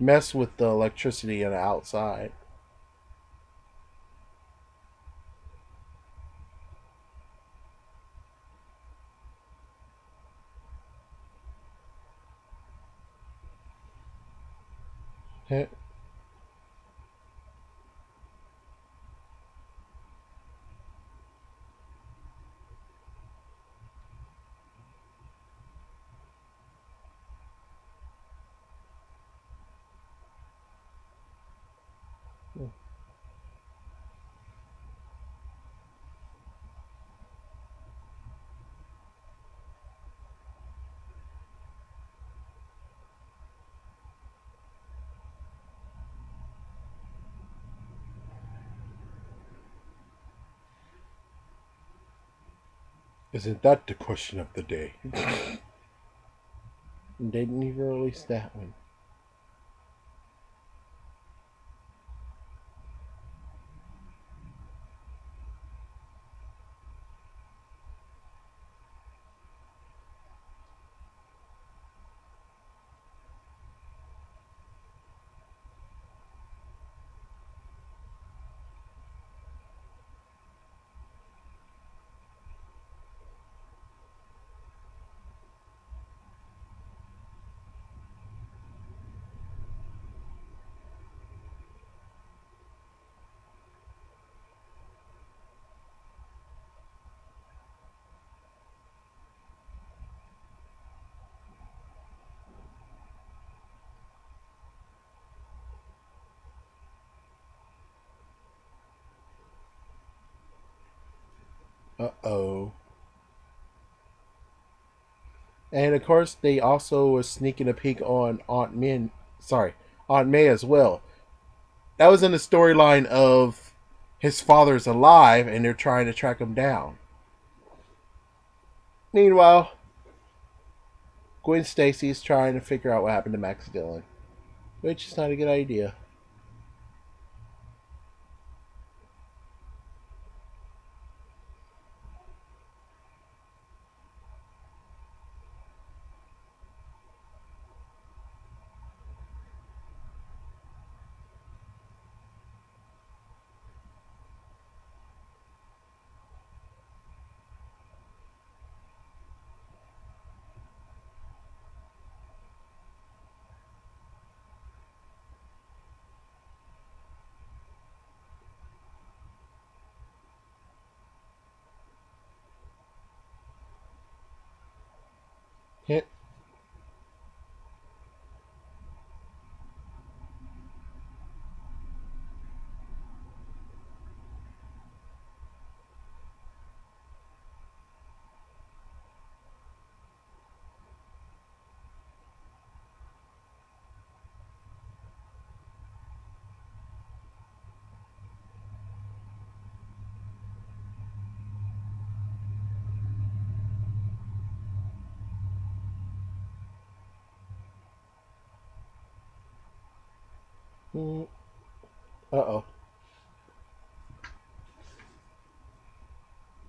mess with the electricity on the outside. Isn't that the question of the day? Didn't even release that one. Uh-oh. And of course, they also was sneaking a peek on Aunt May as well. That was in the storyline of his father's alive and they're trying to track him down. Meanwhile, Gwen Stacy is trying to figure out what happened to Max Dillon, which is not a good idea. Hit. Uh-oh.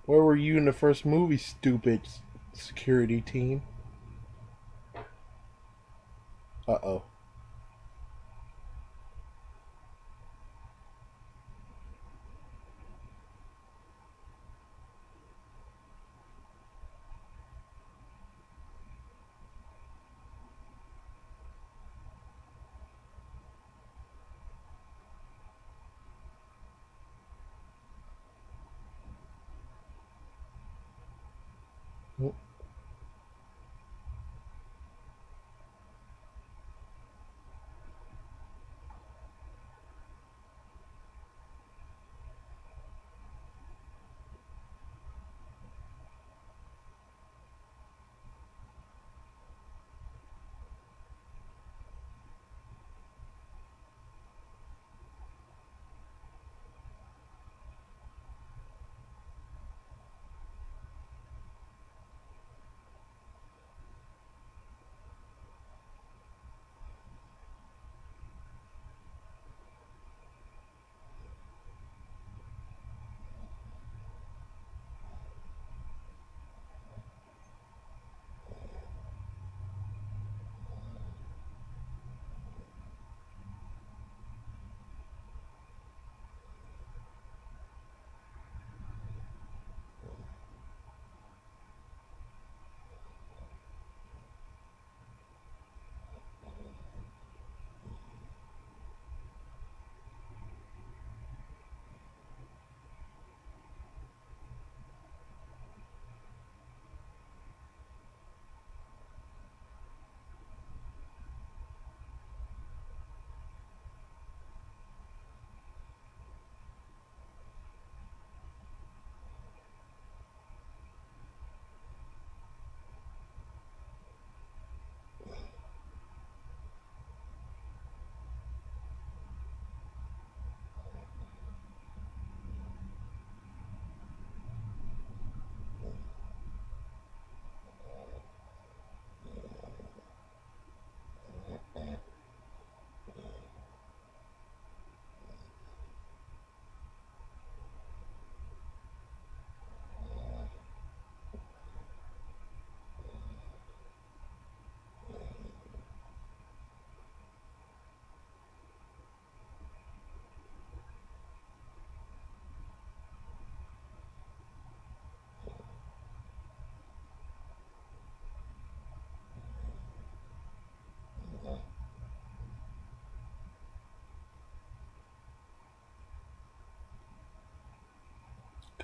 Where were you in the first movie, stupid security team? Uh-oh.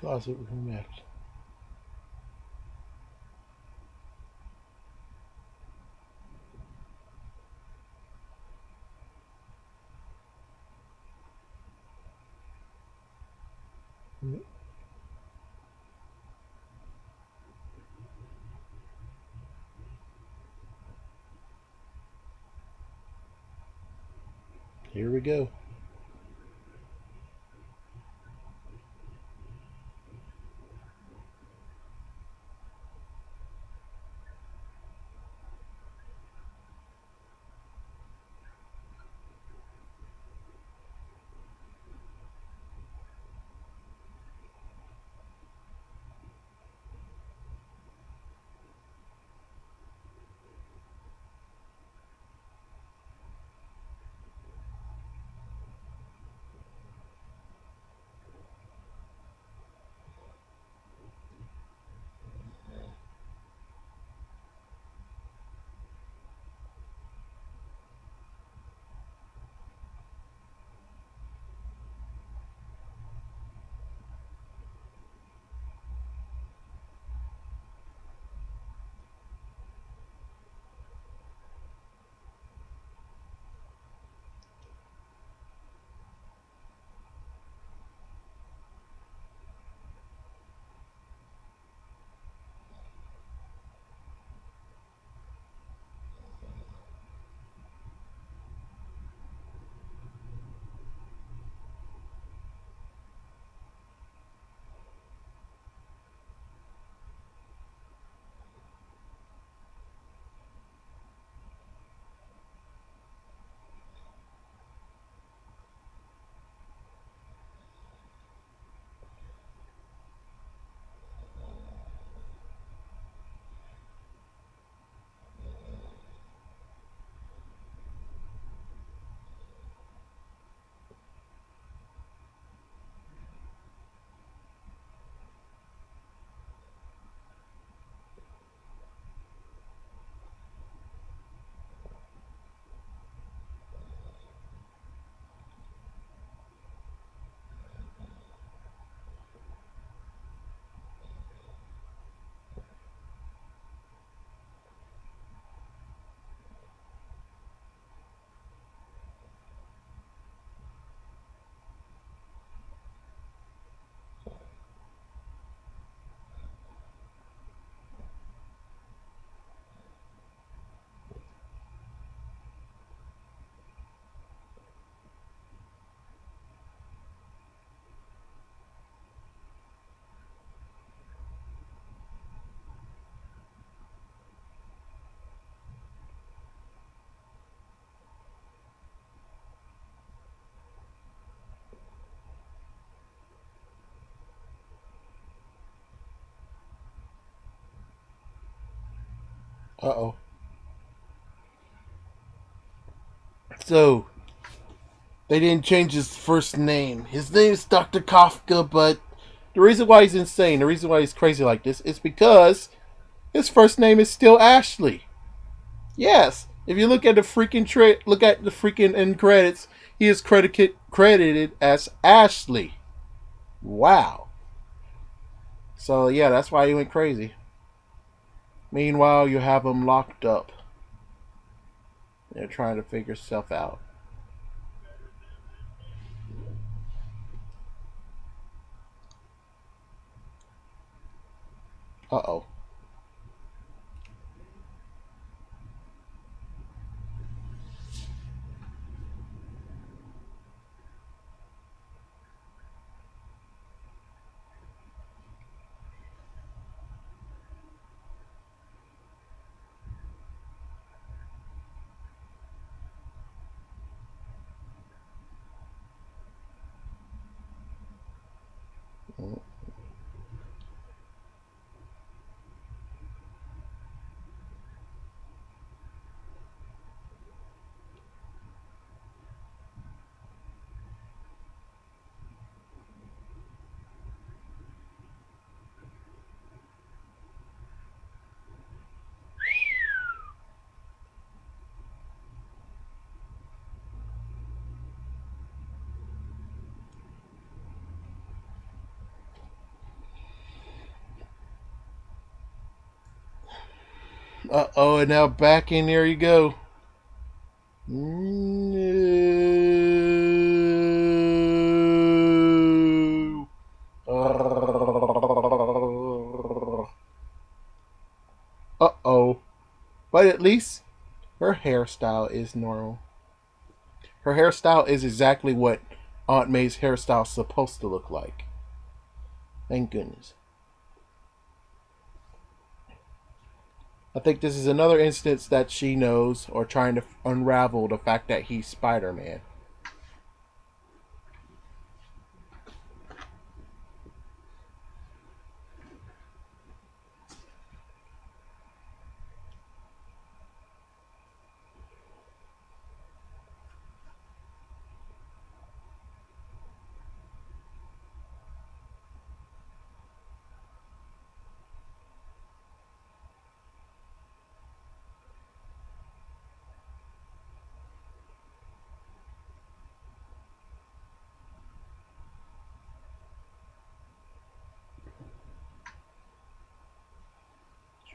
Closet room match. Here we go. Uh-oh. So, they didn't change his first name. His name is Dr. Kafka, but the reason why he's insane, the reason why he's crazy like this, is because his first name is still Ashley. Yes. If you look at the freaking look at the freaking end credits, he is credited as Ashley. Wow. So yeah, that's why he went crazy. Meanwhile, you have him locked up. They're trying to figure stuff out. Uh oh. Uh-oh, and now back in there you go. No. Uh-oh. But at least her hairstyle is normal. Her hairstyle is exactly what Aunt May's hairstyle is supposed to look like. Thank goodness. I think this is another instance that she knows or trying to unravel the fact that he's Spider-Man.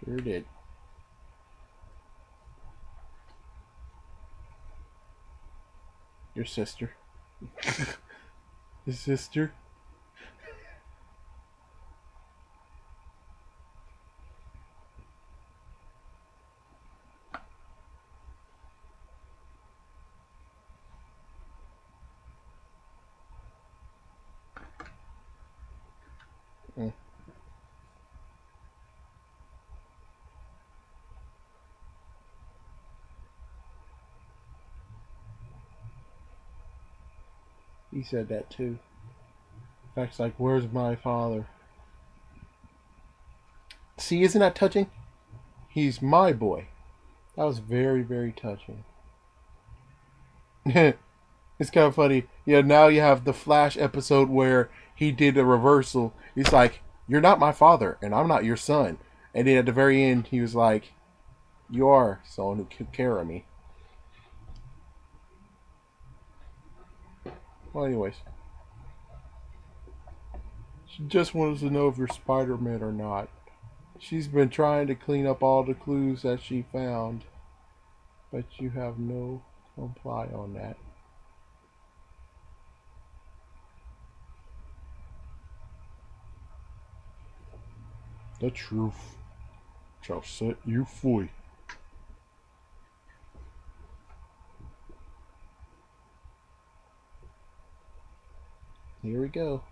Sure did. Your sister. His sister. Mm. He said that too. In fact, it's like, where's my father? See, isn't that touching? He's my boy. That was very, very touching. It's kind of funny. Yeah, now you have the Flash episode where he did a reversal. He's like, you're not my father, and I'm not your son. And then at the very end, he was like, you are someone who took care of me. Well, anyways. She just wants to know if you're Spider-Man or not. She's been trying to clean up all the clues that she found, but you have no comply on that. The truth shall set you free. Here we go.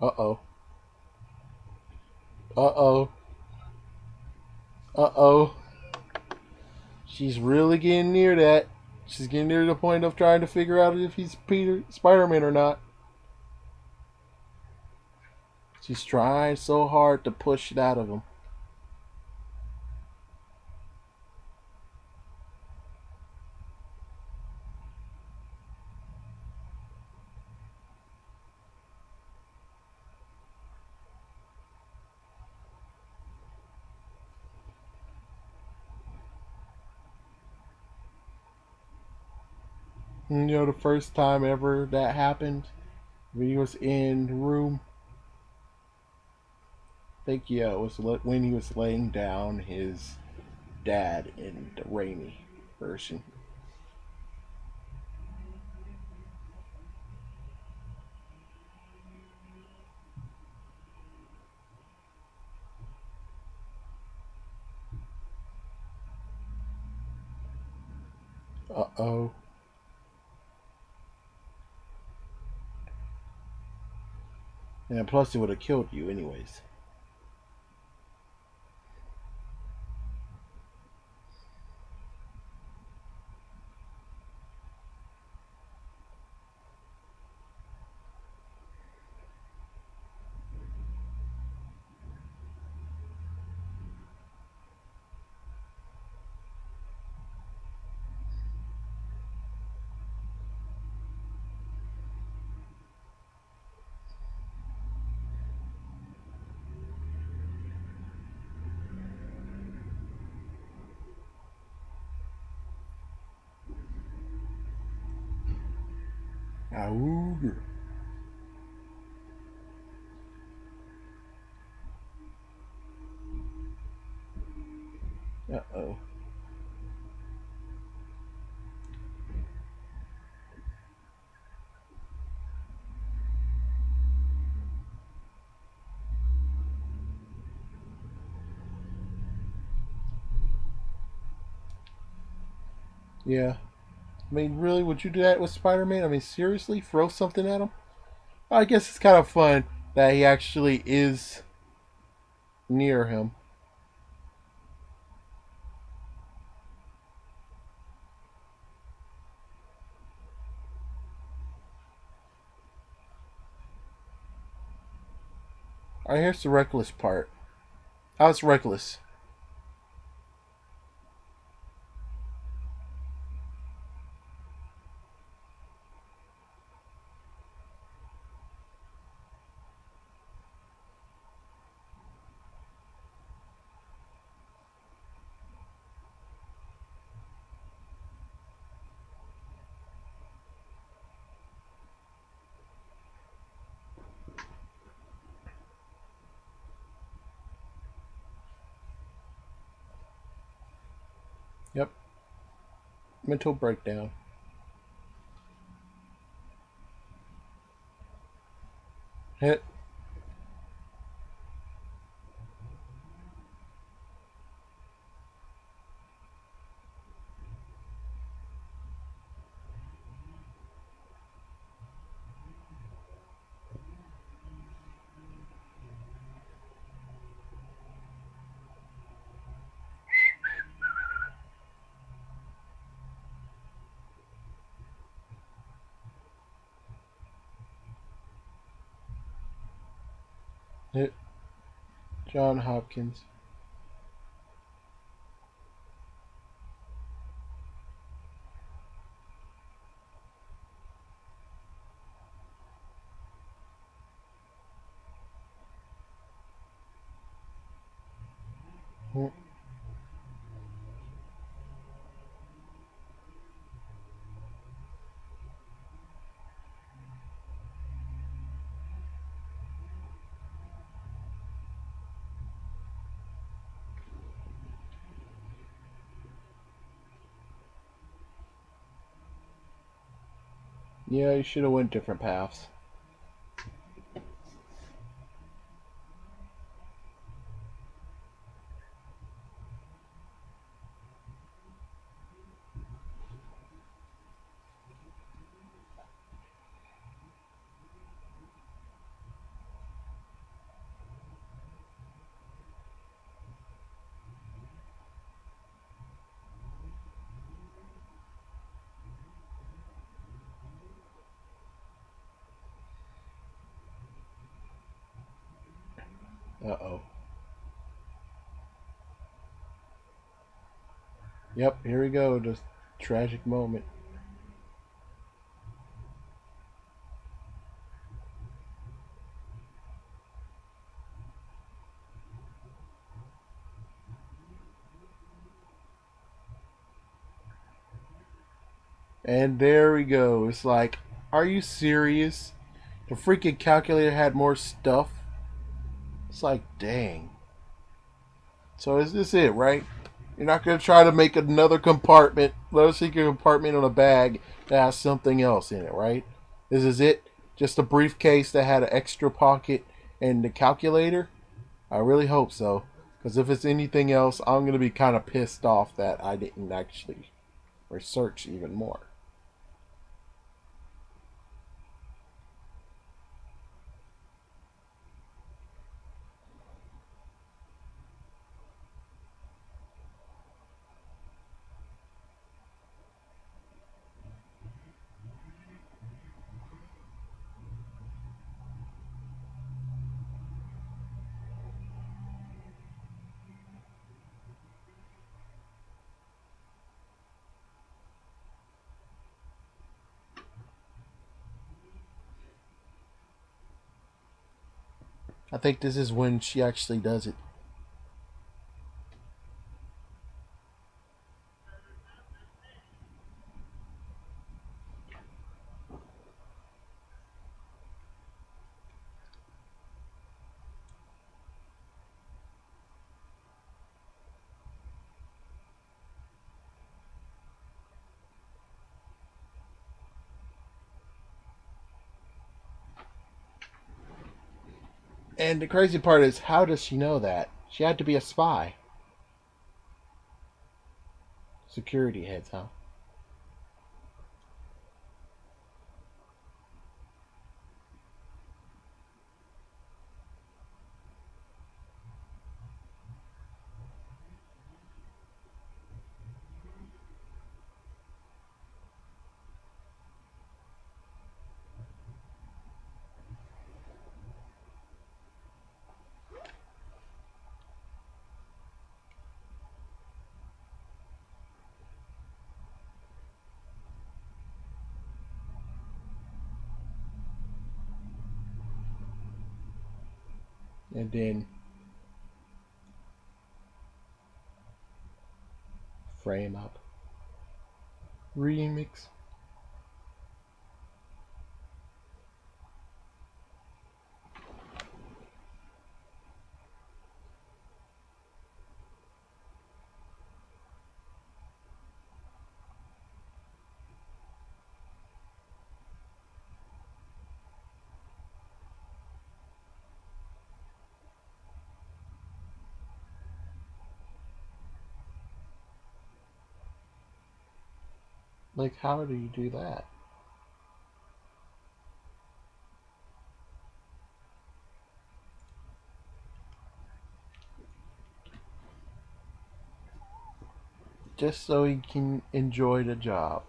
Uh-oh. Uh-oh. Uh-oh. She's really getting near that. She's getting near the point of trying to figure out if he's Peter Spider-Man or not. She's trying so hard to push it out of him. And, the first time ever that happened, when he was in the room, I think, yeah, it was when he was laying down his dad in the Raimi version. Uh-oh. And plus, it would have killed you anyways. Hooo. Uh-oh. Yeah. I mean, really, would you do that with Spider-Man? I mean, seriously? Throw something at him? I guess it's kind of fun that he actually is near him. Alright, here's the reckless part. How's reckless? Yep. Mental breakdown. Hit. Hit. John Hopkins. Yeah, you should have went different paths. Uh-oh. Yep, here we go. The tragic moment. And there we go. It's like, are you serious? The freaking calculator had more stuff. It's like, dang. So is this it, right? You're not going to try to make another compartment, another secret compartment on a bag that has something else in it, right? This is it? Just a briefcase that had an extra pocket and the calculator? I really hope so. Because if it's anything else, I'm going to be kind of pissed off that I didn't actually research even more. I think this is when she actually does it. And the crazy part is, how does she know that? She had to be a spy. Security heads, huh? And then frame up. Remix. Like, how do you do that? Just so he can enjoy the job.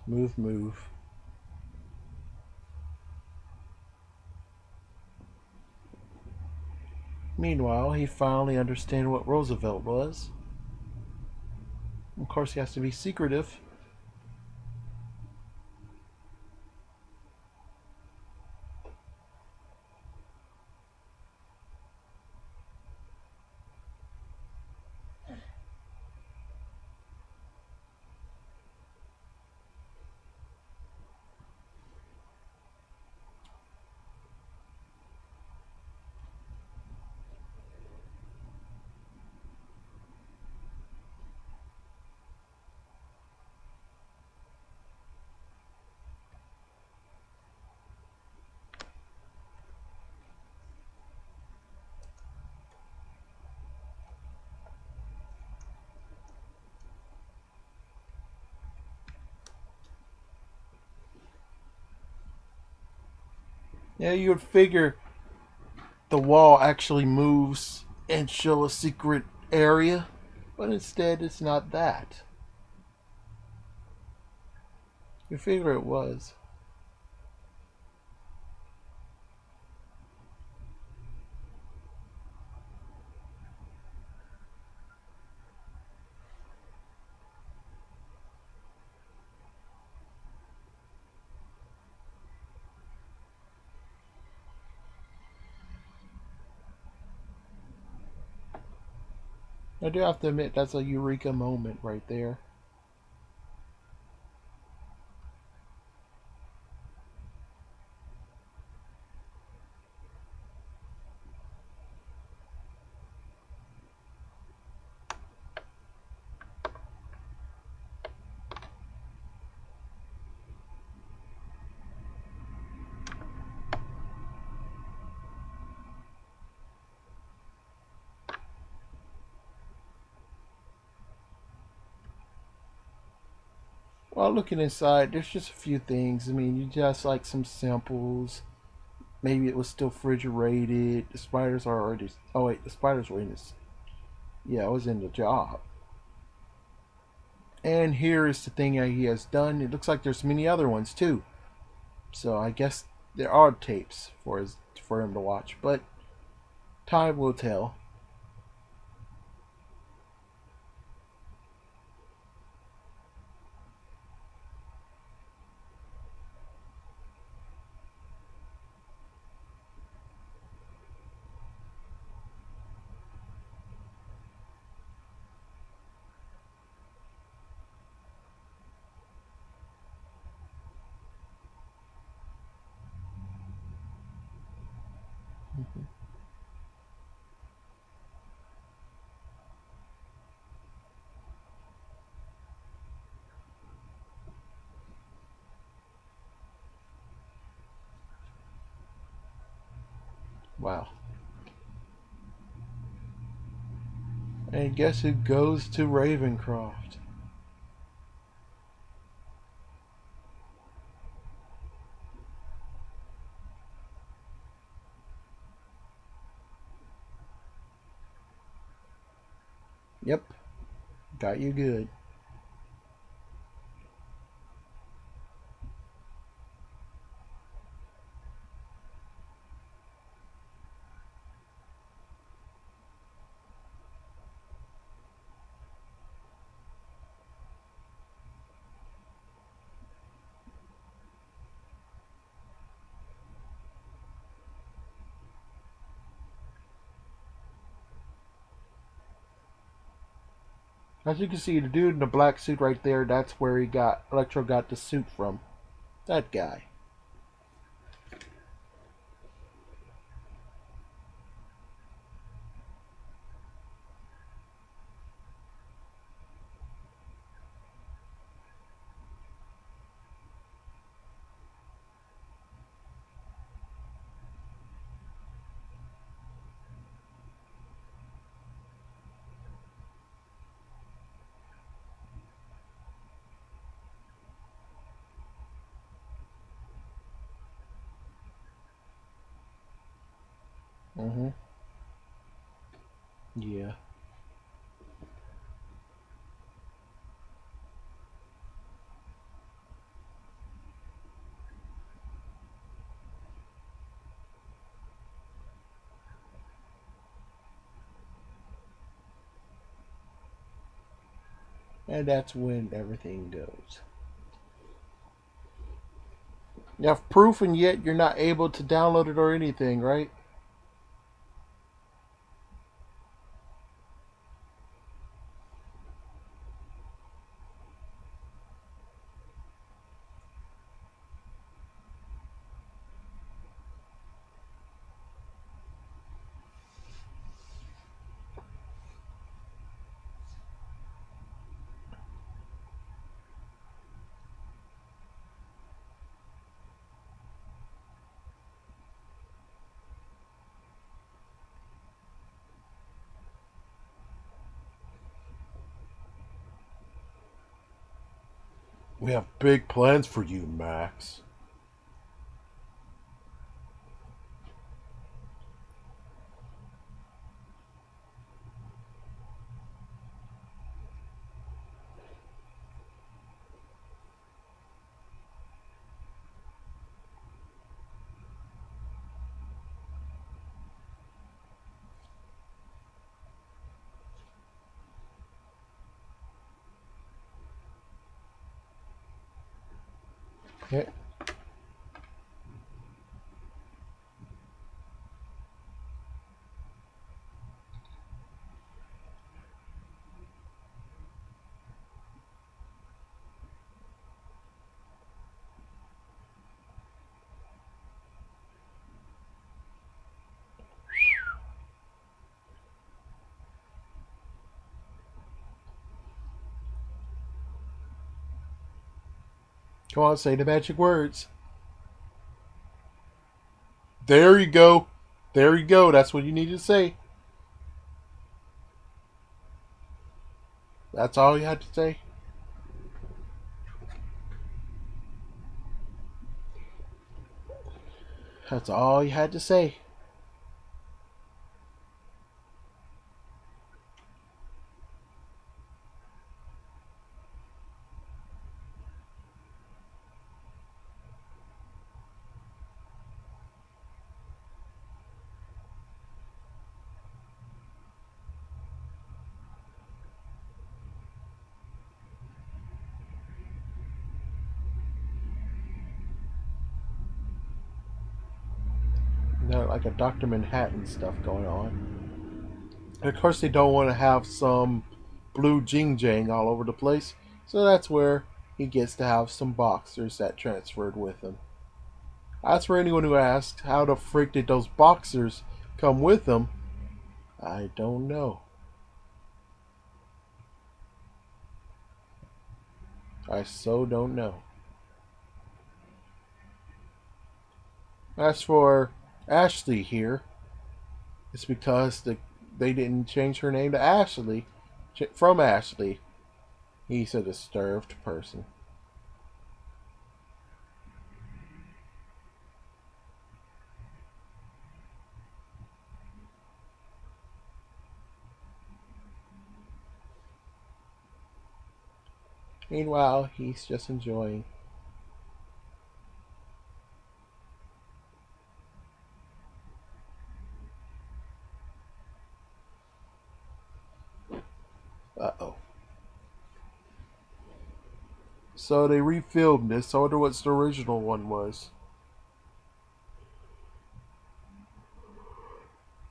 Smooth move. Meanwhile, he finally understands what Roosevelt was. Of course, he has to be secretive. Yeah, you would figure the wall actually moves and show a secret area, but instead it's not that. You figure it was. I do have to admit that's a eureka moment right there. Well, looking inside, there's just a few things. I mean, you just like some samples. Maybe it was still refrigerated. The spiders are already. Oh wait, the spiders were in this. Yeah, it was in the job. And here is the thing that he has done. It looks like there's many other ones too. So I guess there are tapes for him to watch, but time will tell. Wow. And guess who goes to Ravencroft? Yep, got you good. As you can see, the dude in the black suit right there, that's where Electro got the suit from. That guy. Mm-hmm. Yeah. And that's when everything goes. You have proof and yet you're not able to download it or anything, right? We have big plans for you, Max. Yeah. Come on, say the magic words. There you go. There you go. That's what you need to say. That's all you had to say. That's all you had to say. Not like a Dr. Manhattan stuff going on. And of course, they don't want to have some blue jing jang all over the place, so that's where he gets to have some boxers that transferred with him. As for anyone who asked how the freak did those boxers come with him, I don't know. I so don't know. As for Ashley here, it's because they didn't change her name to Ashley from Ashley. He's a disturbed person. Meanwhile, he's just enjoying. Uh oh. So they refilmed this. I wonder what the original one was.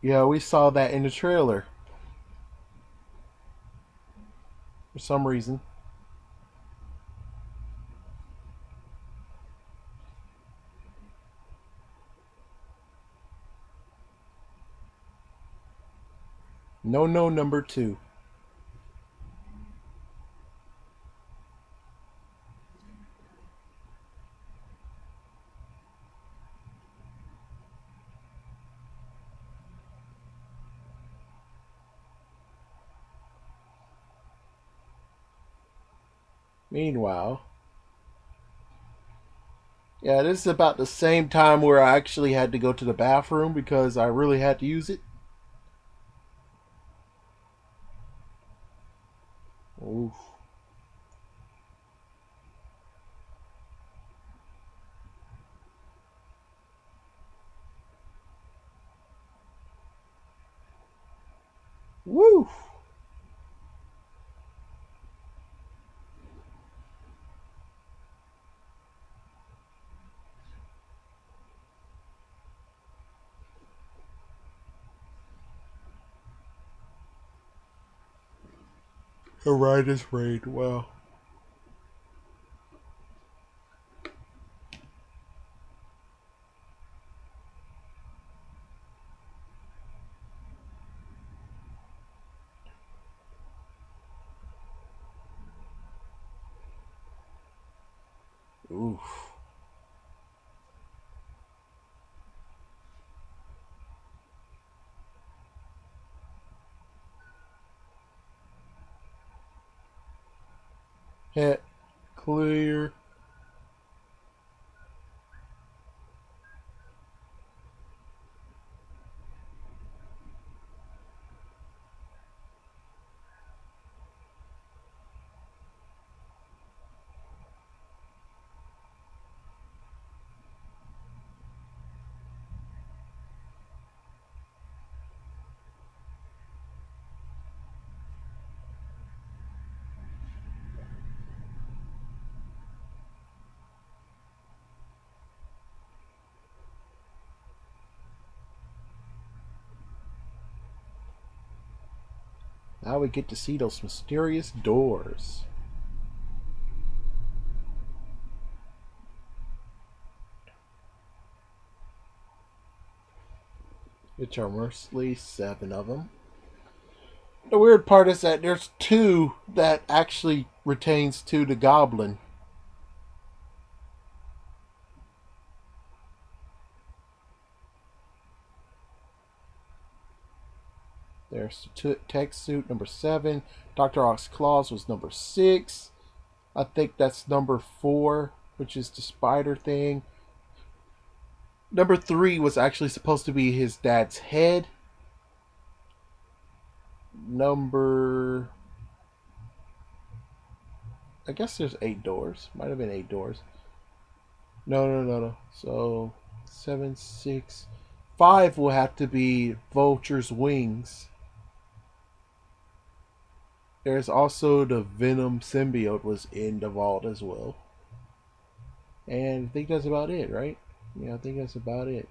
Yeah, we saw that in the trailer for some reason. No, no, number two. Meanwhile, yeah, this is about the same time where I actually had to go to the bathroom because I really had to use it. Oof. Woo! A rider's raid. Wow. Oof. Hit. Clear. Now we get to see those mysterious doors. Which are mostly 7 of them. The weird part is that there's 2 that actually retains to the goblin. There's the tech suit number 7. Dr. Ock's claws was number 6. I think that's number 4, which is the spider thing. Number 3 was actually supposed to be his dad's head. Number... I guess there's 8 doors. Might have been 8 doors. No. So, 7, 6... 5 will have to be Vulture's wings. There's also the Venom symbiote was in the vault as well. And I think that's about it, right? Yeah, I think that's about it.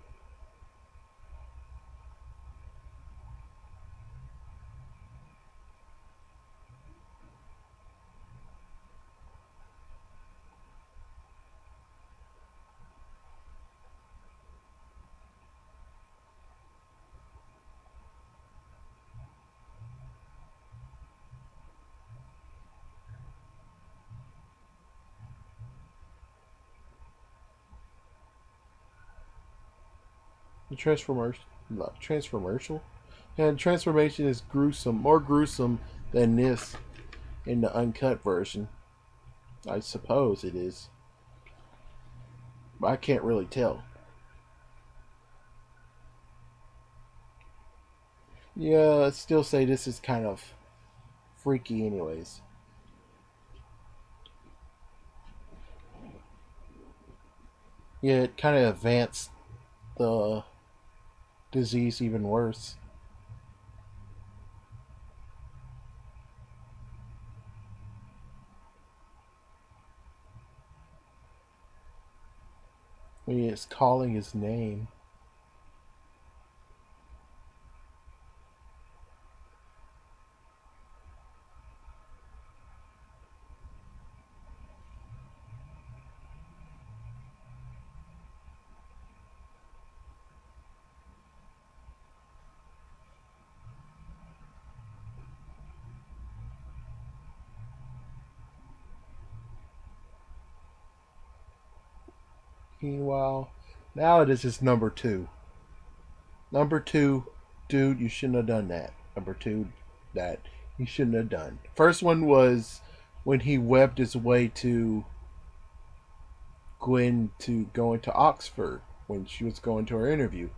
The transformercial, and transformation is gruesome, more gruesome than this in the uncut version. I suppose it is, but I can't really tell. Yeah, I'd still say this is kind of freaky, anyways. Yeah, it kind of advanced the disease even worse. When it's calling his name. Meanwhile, now it is just number 2. Number 2, dude, you shouldn't have done that. Number 2, that you shouldn't have done. First one was when he webbed his way to Gwen to go into Oxford when she was going to her interview.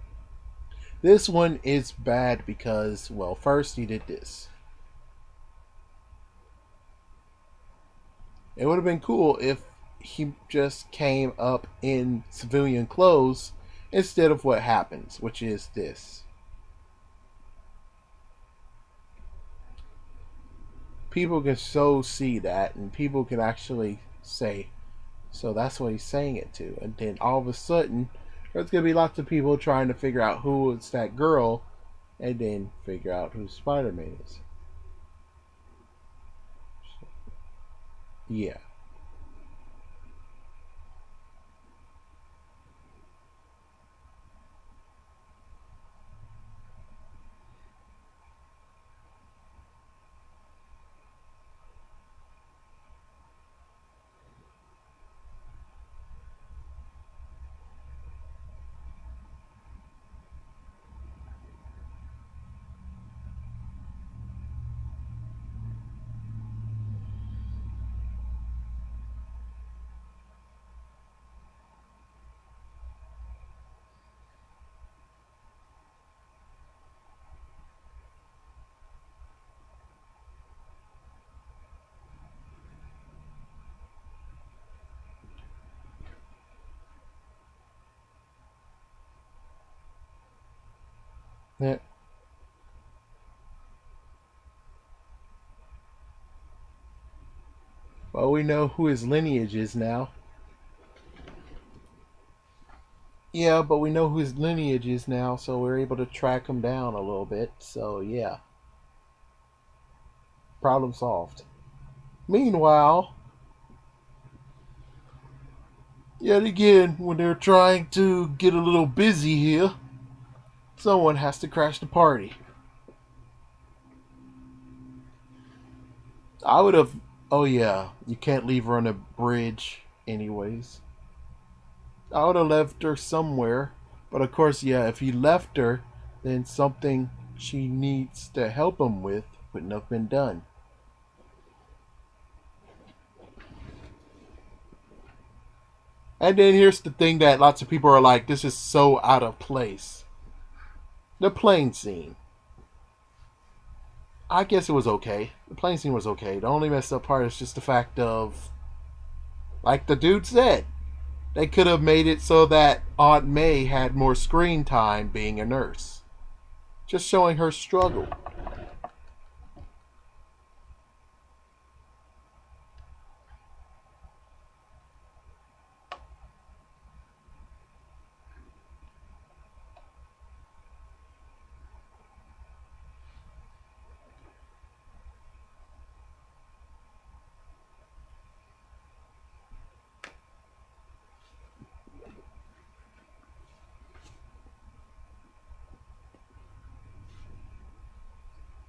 This one is bad because, well, first he did this. It would have been cool if he just came up in civilian clothes instead of what happens, which is this. People can so see that, and people can actually say, so that's what he's saying it to. And then all of a sudden, there's going to be lots of people trying to figure out who is that girl, and then figure out who Spider-Man is. Yeah. Yeah. Well, we know who his lineage is now. Yeah, but we know who his lineage is now, so we're able to track him down a little bit. So, yeah. Problem solved. Meanwhile, yet again, when they're trying to get a little busy here, someone has to crash the party. I would have. Oh, yeah, you can't leave her on a bridge, anyways. I would have left her somewhere. But of course, yeah, if he left her, then something she needs to help him with wouldn't have been done. And then here's the thing that lots of people are like, this is so out of place. The plane scene. I guess it was okay. The plane scene was okay. The only messed up part is just the fact of, like the dude said, they could have made it so that Aunt May had more screen time being a nurse. Just showing her struggle.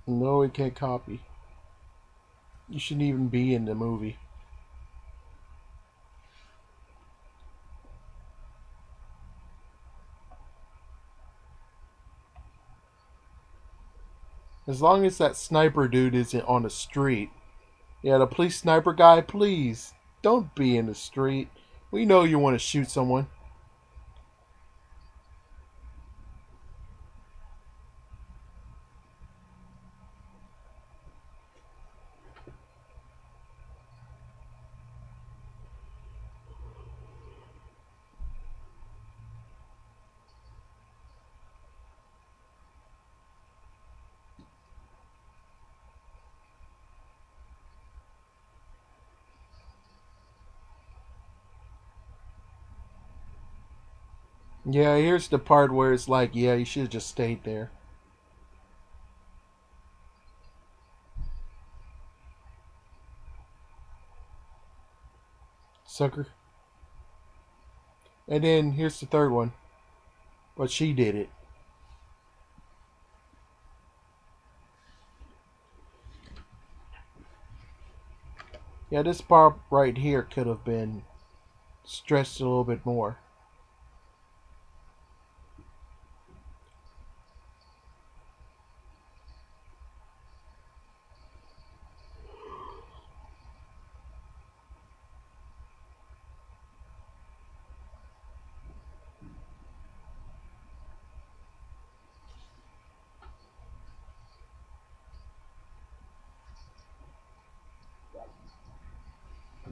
No, it can't copy. You shouldn't even be in the movie. As long as that sniper dude isn't on the street. Yeah, the police sniper guy, please don't be in the street. We know you want to shoot someone. Yeah, here's the part where it's like, yeah, you should have just stayed there. Sucker. And then here's the third one. But she did it. Yeah, this part right here could have been stretched a little bit more.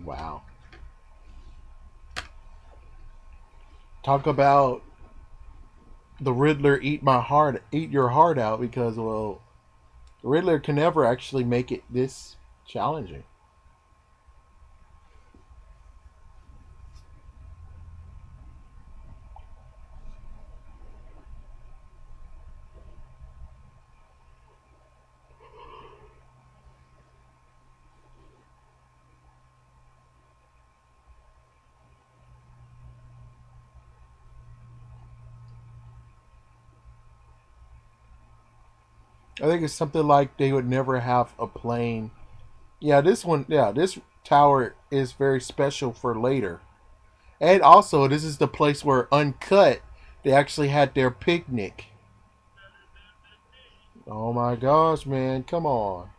Wow. Talk about the Riddler eat your heart out because, well, the Riddler can never actually make it this challenging. I think it's something like they would never have a plane. Yeah, this one, yeah, this tower is very special for later. And also, this is the place where Uncut, they actually had their picnic. Oh my gosh, man, come on.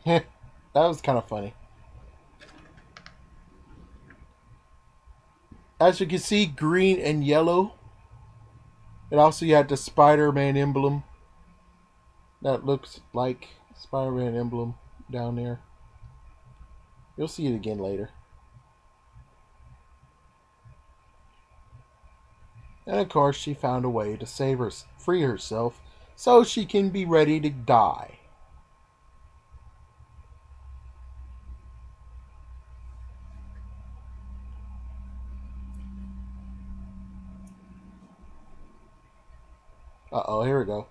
That was kind of funny. As you can see, green and yellow. And also you had the Spider-Man emblem. That looks like Spider-Man emblem down there. You'll see it again later. And of course, she found a way to free herself so she can be ready to die. Uh-oh, here we go.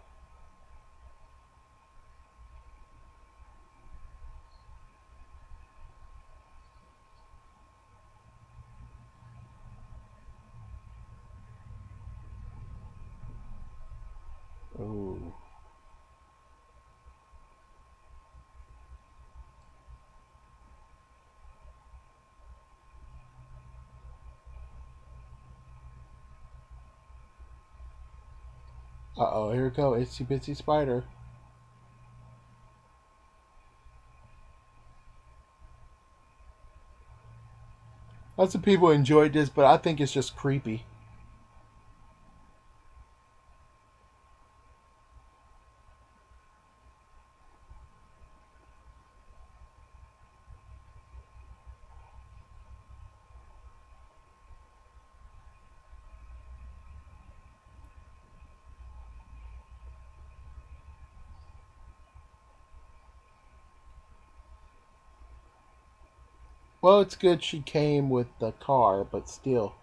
Ooh. Uh-oh, here we go. Itsy bitsy spider. Lots of people enjoyed this, but I think it's just creepy. Well, it's good she came with the car, but still.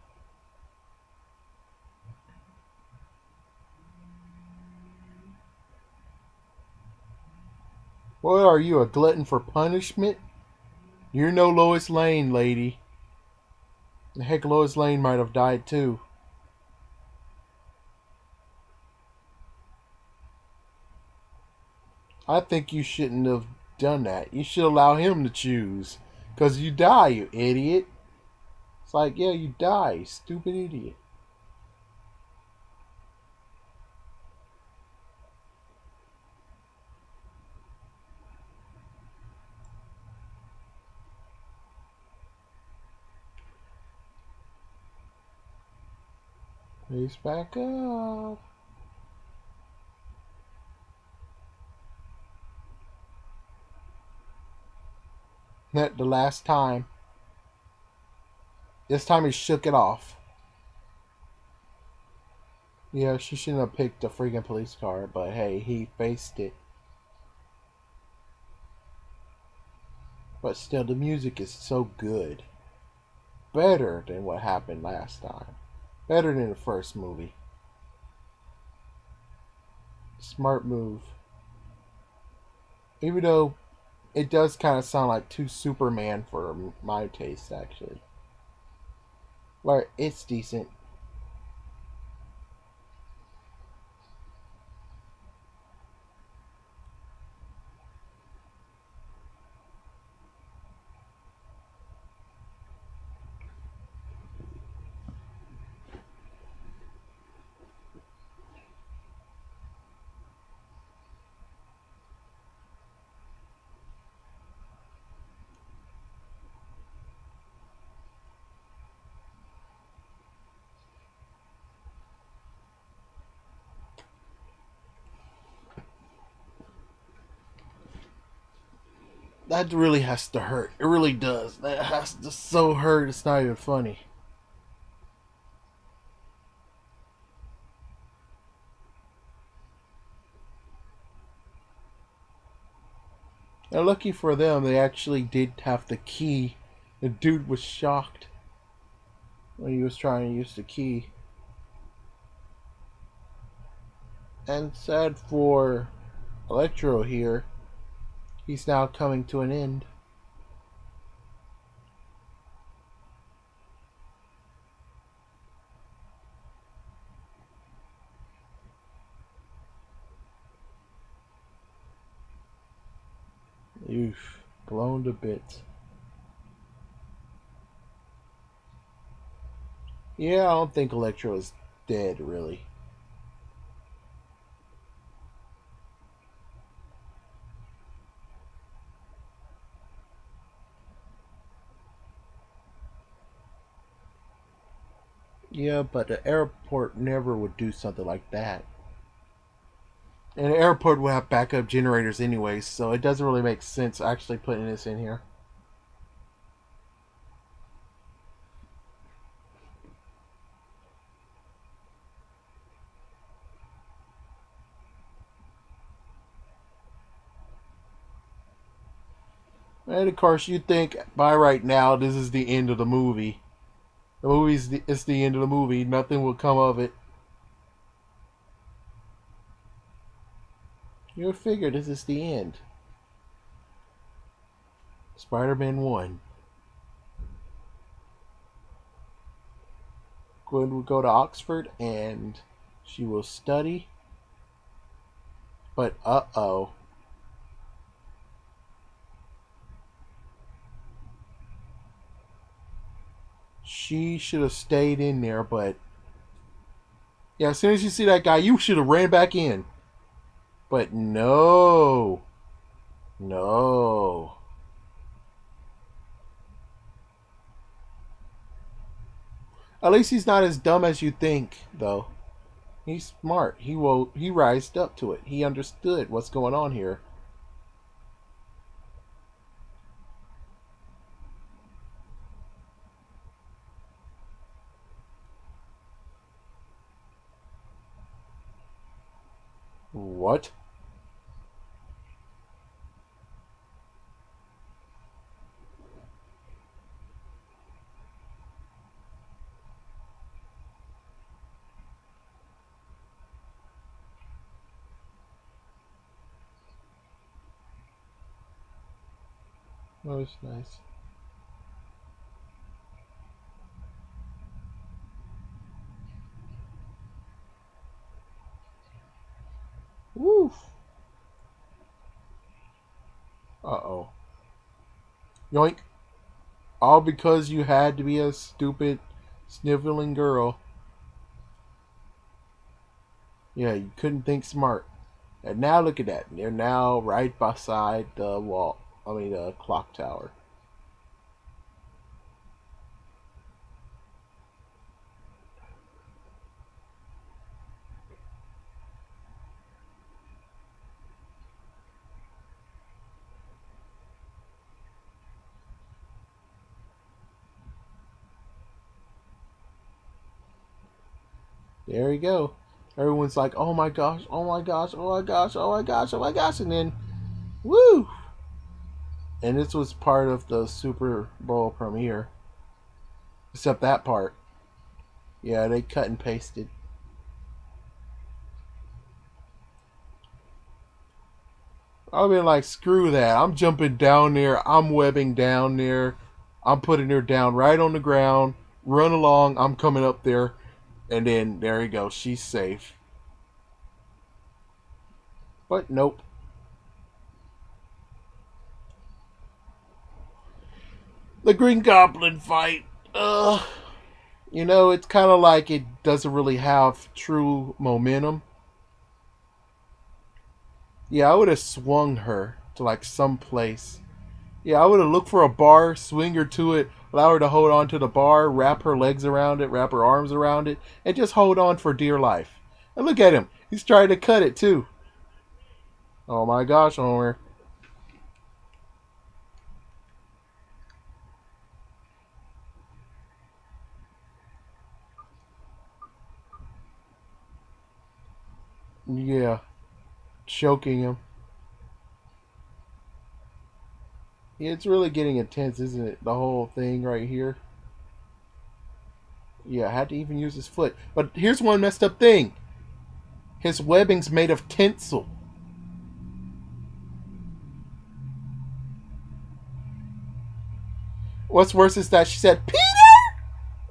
What are you, a glutton for punishment? You're no Lois Lane, lady. The heck, Lois Lane might have died too. I think you shouldn't have done that. You should allow him to choose. Because you die, you idiot. It's like, yeah, you die, you stupid idiot. He's back up. Not the last time. This time he shook it off. Yeah, she shouldn't have picked a freaking police car, but hey, he faced it. But still, the music is so good. Better than what happened last time. Better than the first movie. Smart move. Even though it does kind of sound like too Superman for my taste, actually. But it's decent. That really has to hurt. It really does. That has to so hurt. It's not even funny. And lucky for them, they actually did have the key. The dude was shocked when he was trying to use the key. And sad for Electro here, he's now coming to an end. Oof, blown to bits. Yeah, I don't think Electro is dead, really. Yeah, but the airport never would do something like that. And the airport will have backup generators anyway, so it doesn't really make sense actually putting this in here. And of course, you think by right now this is the end of the movie. It's the end of the movie. Nothing will come of it. You'll figure this is the end. Spider-Man 1. Gwen will go to Oxford and she will study. But uh-oh. She should have stayed in there, but yeah, as soon as you see that guy, you should have ran back in. But no. No. At least he's not as dumb as you think, though. He's smart. He rised up to it. He understood what's going on here. What? That was nice. Woof. Uh-oh. Yoink. All because you had to be a stupid, sniveling girl. Yeah, you couldn't think smart. And now look at that. They're now right beside the wall. I mean, the clock tower. There you go. Everyone's like, oh my gosh, oh my gosh, oh my gosh, oh my gosh, oh my gosh. And then, woo! And this was part of the Super Bowl premiere. Except that part. Yeah, they cut and pasted. I've been like, screw that. I'm jumping down there. I'm webbing down there. I'm putting her down right on the ground. Run along. I'm coming up there. And then, there you go. She's safe. But nope. The Green Goblin fight. You know, it's kind of like it doesn't really have true momentum. Yeah, I would have swung her to like some place. Yeah, I would have looked for a bar, swing her to it, allow her to hold on to the bar, wrap her legs around it, wrap her arms around it, and just hold on for dear life. And look at him. He's trying to cut it too. Oh my gosh, Homer. Yeah, choking him. Yeah, it's really getting intense, isn't it? The whole thing right here. Yeah, I had to even use his foot. But here's one messed up thing. His webbing's made of tinsel. What's worse is that she said, Peter!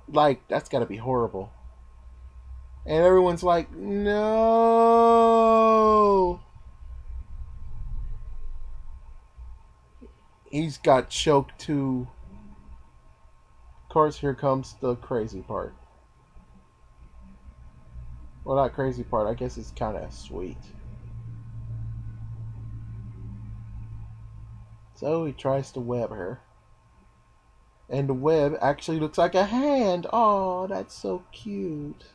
Like, that's gotta be horrible. And everyone's like, no. He's got choked too. Of course, here comes the crazy part. Well, not crazy part. I guess it's kind of sweet. So he tries to web her. And the web actually looks like a hand. Oh, that's so cute.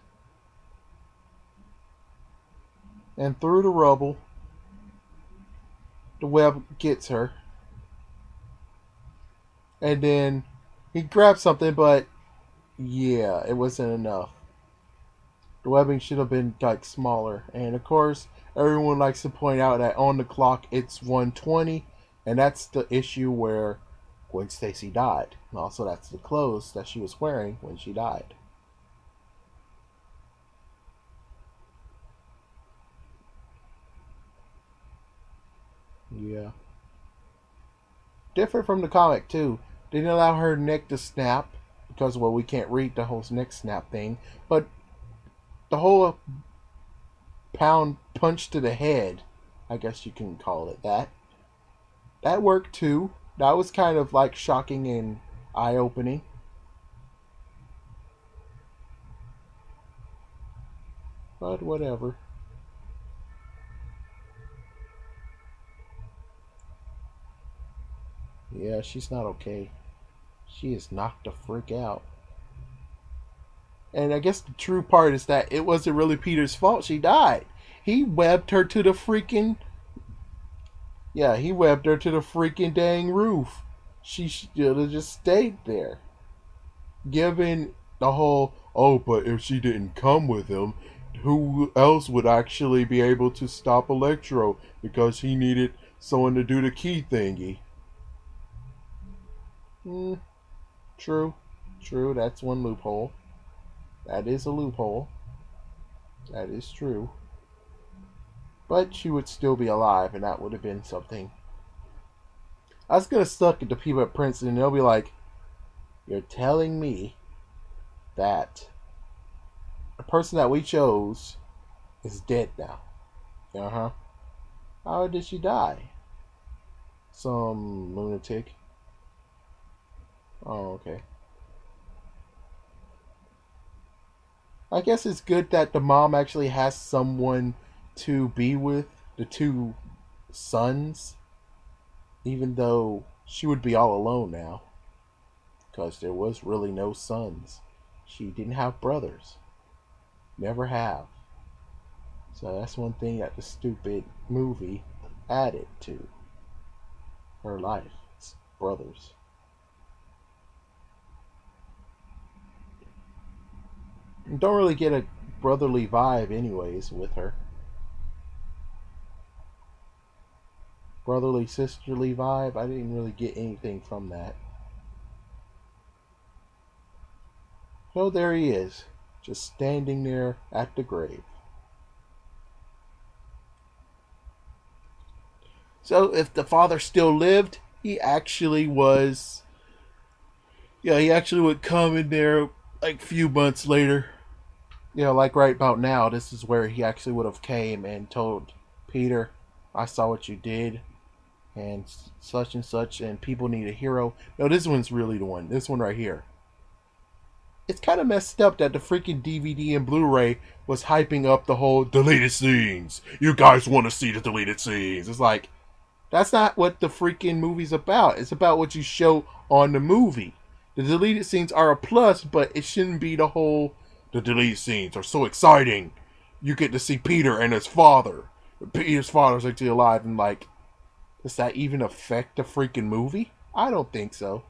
And through the rubble, the web gets her. And then he grabs something, but yeah, it wasn't enough. The webbing should have been like smaller. And of course, everyone likes to point out that on the clock it's 1:20, and that's the issue where Gwen Stacy died. And also, that's the clothes that she was wearing when she died. Yeah. Different from the comic too. They didn't allow her neck to snap because, well, we can't read the whole neck snap thing. But the whole pound punch to the head, I guess you can call it that. That worked too. That was kind of like shocking and eye opening. But whatever. Yeah, she's not okay. She is knocked the freak out. And I guess the true part is that it wasn't really Peter's fault she died. He webbed her to the freaking. Yeah, he webbed her to the freaking dang roof. She should have just stayed there. Given the whole, oh, but if she didn't come with him, who else would actually be able to stop Electro because he needed someone to do the key thingy? Hmm, true. True, that's one loophole. That is a loophole. That is true. But she would still be alive, and that would have been something. I was gonna suck at the people at Princeton, and they'll be like, "You're telling me that the person that we chose is dead now?" Uh huh. How did she die? Some lunatic. Oh, okay. I guess it's good that the mom actually has someone to be with, the two sons, even though she would be all alone now, because there was really no sons. She didn't have brothers. Never have. So that's one thing that the stupid movie added to her life. It's brothers. You don't really get a brotherly vibe anyways with her. Brotherly sisterly vibe, I didn't really get anything from that. So there he is, just standing there at the grave. So if the father still lived, he actually was. Yeah, he actually would come in there like a few months later. You know, like right about now, this is where he actually would have came and told Peter, "I saw what you did, and such, and people need a hero." No, this one's really the one. This one right here. It's kind of messed up that the freaking DVD and Blu-ray was hyping up the whole deleted scenes. You guys want to see the deleted scenes? It's like, that's not what the freaking movie's about. It's about what you show on the movie. The deleted scenes are a plus, but it shouldn't be the whole, the deleted scenes are so exciting. You get to see Peter and his father. Peter's father's actually alive, and like, does that even affect the freaking movie? I don't think so.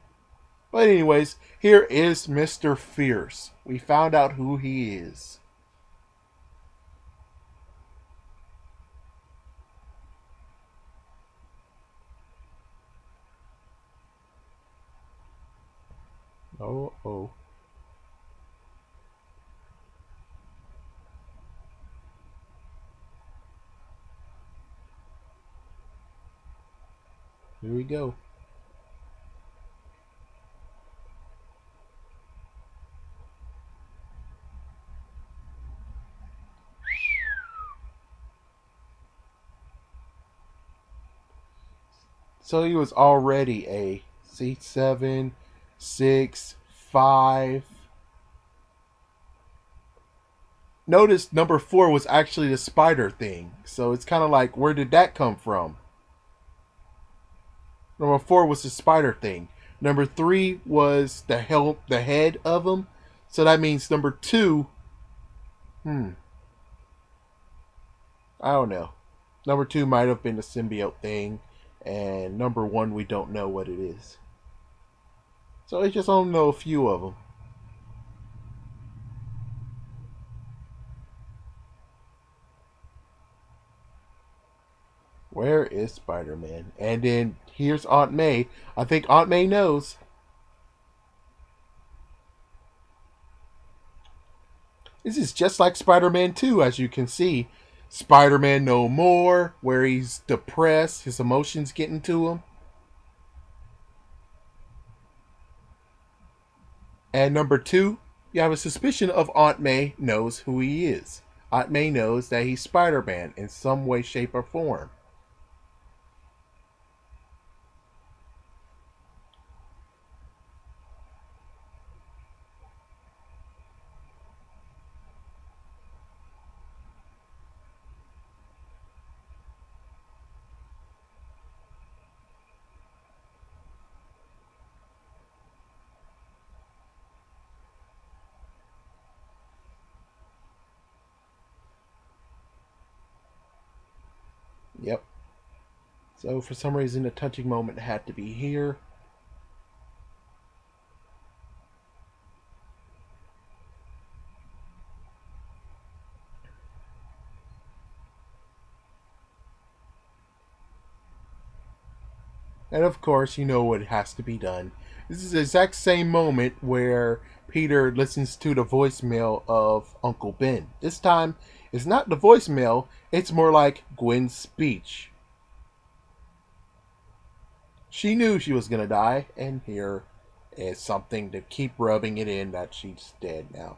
But anyways, here is Mr. Fierce. We found out who he is. Oh, oh. Here we go. So he was already a C7, 6, 5. Notice number 4 was actually the spider thing. So it's kind of like, where did that come from? Number 4 was the spider thing. Number 3 was the head of him. So that means number 2, I don't know. Number 2 might have been the symbiote thing. And number 1, we don't know what it is. So I just don't know a few of them. Where is Spider-Man? And then here's Aunt May. I think Aunt May knows. This is just like Spider-Man 2, as you can see. Spider-Man No More, where he's depressed, his emotions getting to him. And number two, you have a suspicion of Aunt May knows who he is. Aunt May knows that he's Spider-Man in some way, shape, or form. Yep. So for some reason, the touching moment had to be here. And of course, you know what has to be done. This is the exact same moment where Peter listens to the voicemail of Uncle Ben. This time, it's not the voicemail, it's more like Gwen's speech. She knew she was going to die, and here is something to keep rubbing it in that she's dead now.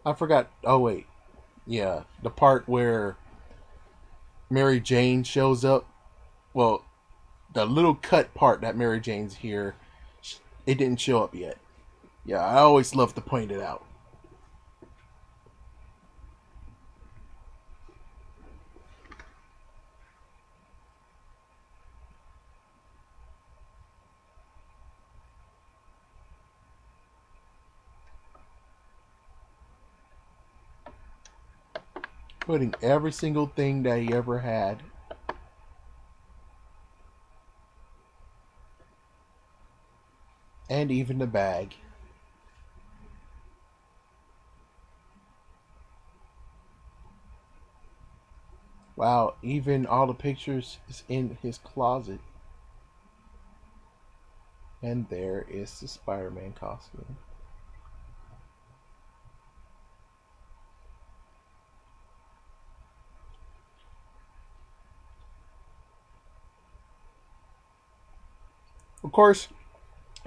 I forgot. Oh, wait. Yeah, the part where Mary Jane shows up. Well, the little cut part that Mary Jane's here, it didn't show up yet. Yeah, I always love to point it out. Putting every single thing that he ever had. And even the bag. Wow, even all the pictures is in his closet. And there is the Spider-Man costume. Of course,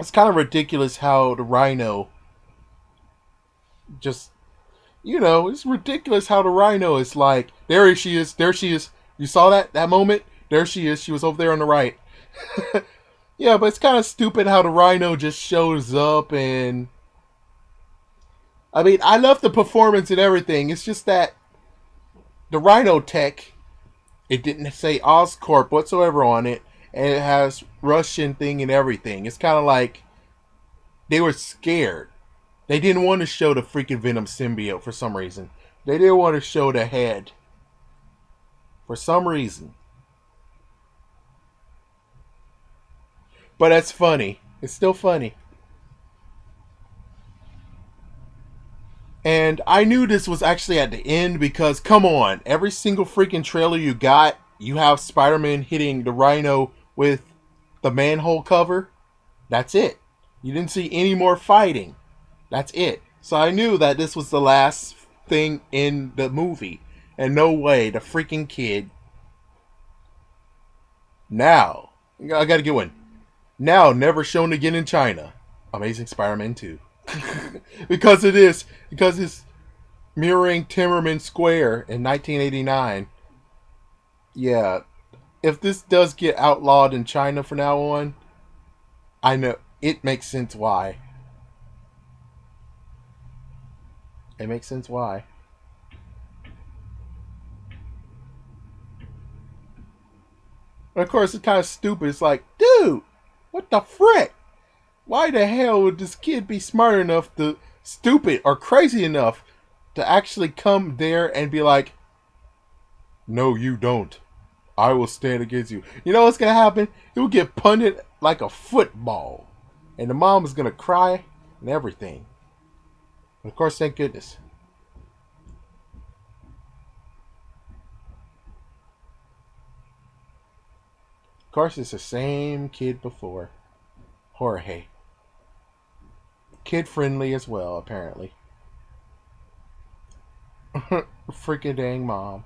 it's kind of ridiculous how the Rhino just, it's ridiculous how the Rhino is like, there she is. You saw that moment? There she is. She was over there on the right. Yeah, but it's kind of stupid how the Rhino just shows up and. I mean, I love the performance and everything. It's just that the Rhino tech, it didn't say Oscorp whatsoever on it, and it has Russian thing and everything. It's kind of like they were scared. They didn't want to show the freaking Venom symbiote for some reason. They didn't want to show the head for some reason. But that's funny. It's still funny. And I knew this was actually at the end because, come on, every single freaking trailer you got, you have Spider-Man hitting the Rhino with the manhole cover. That's it. You didn't see any more fighting. That's it. So I knew that this was the last thing in the movie. And no way, the freaking kid. Now, I gotta get one. Now, never shown again in China. Amazing Spider-Man 2. Because it's mirroring Tiananmen Square in 1989. Yeah, if this does get outlawed in China from now on, I know it makes sense why. It makes sense why. But of course, it's kind of stupid. It's like, dude, what the frick? Why the hell would this kid be smart enough to, stupid or crazy enough to actually come there and be like, no, you don't. I will stand against you. You know what's going to happen? He will get punted like a football. And the mom is going to cry and everything. But of course, thank goodness. course, it's the same kid before. Jorge. Kid friendly as well, apparently. Freaking dang mom.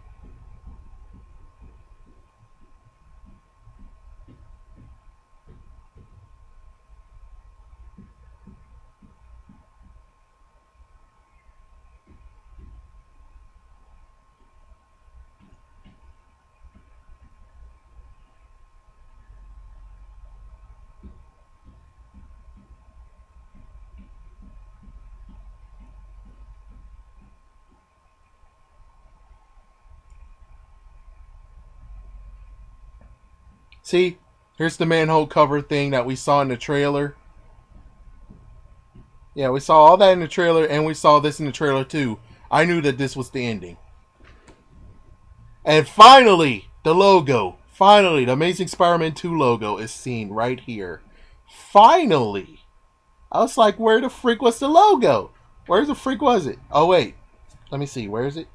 See, here's the manhole cover thing that we saw in the trailer. Yeah, we saw all that in the trailer, and we saw this in the trailer too. I knew that this was the ending. And finally, the logo. Finally, the Amazing Spider-Man 2 logo is seen right here. Finally! I was like, where the freak was the logo? Where the freak was it? Oh, wait. Let me see. Where is it?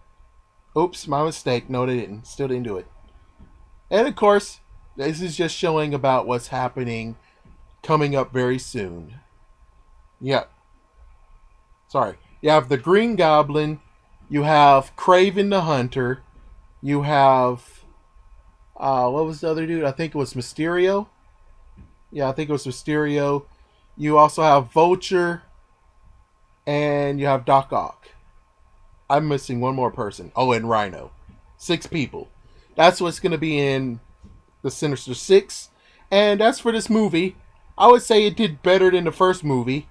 Oops, my mistake. No, they didn't. Still didn't do it. And of course, this is just showing about what's happening coming up very soon. Yeah. Sorry. You have the Green Goblin. You have Kraven the Hunter. You have... what was the other dude? I think it was Mysterio. Yeah, I think it was Mysterio. You also have Vulture. And you have Doc Ock. I'm missing one more person. Oh, and Rhino. 6 people. That's what's going to be in the Sinister Six. And as for this movie, I would say it did better than the first movie.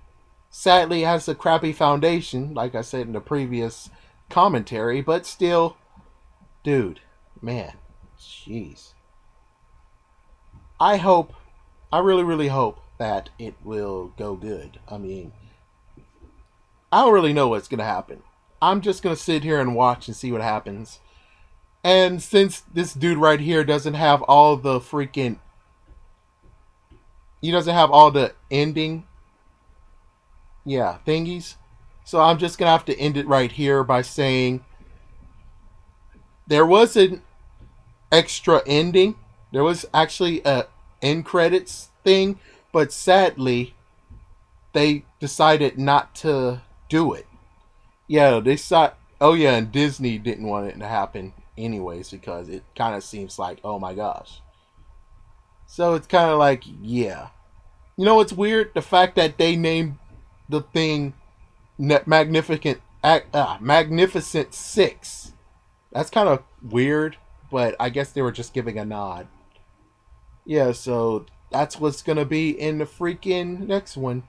Sadly, it has a crappy foundation, like I said in the previous commentary. But still, dude, man, jeez. I really, really hope that it will go good. I mean, I don't really know what's going to happen. I'm just going to sit here and watch and see what happens. And since this dude right here doesn't have all the freaking... He doesn't have all the ending... Yeah, thingies. So I'm just going to have to end it right here by saying... There was an extra ending. There was actually a end credits thing. But sadly, they decided not to do it. Yeah, they thought... Oh yeah, and Disney didn't want it to happen anyways, because it kind of seems like, oh my gosh. So it's kind of like, yeah. You know what's weird? The fact that they named the thing Magnificent Six. That's kind of weird, but I guess they were just giving a nod. Yeah, so that's what's going to be in the freaking next one.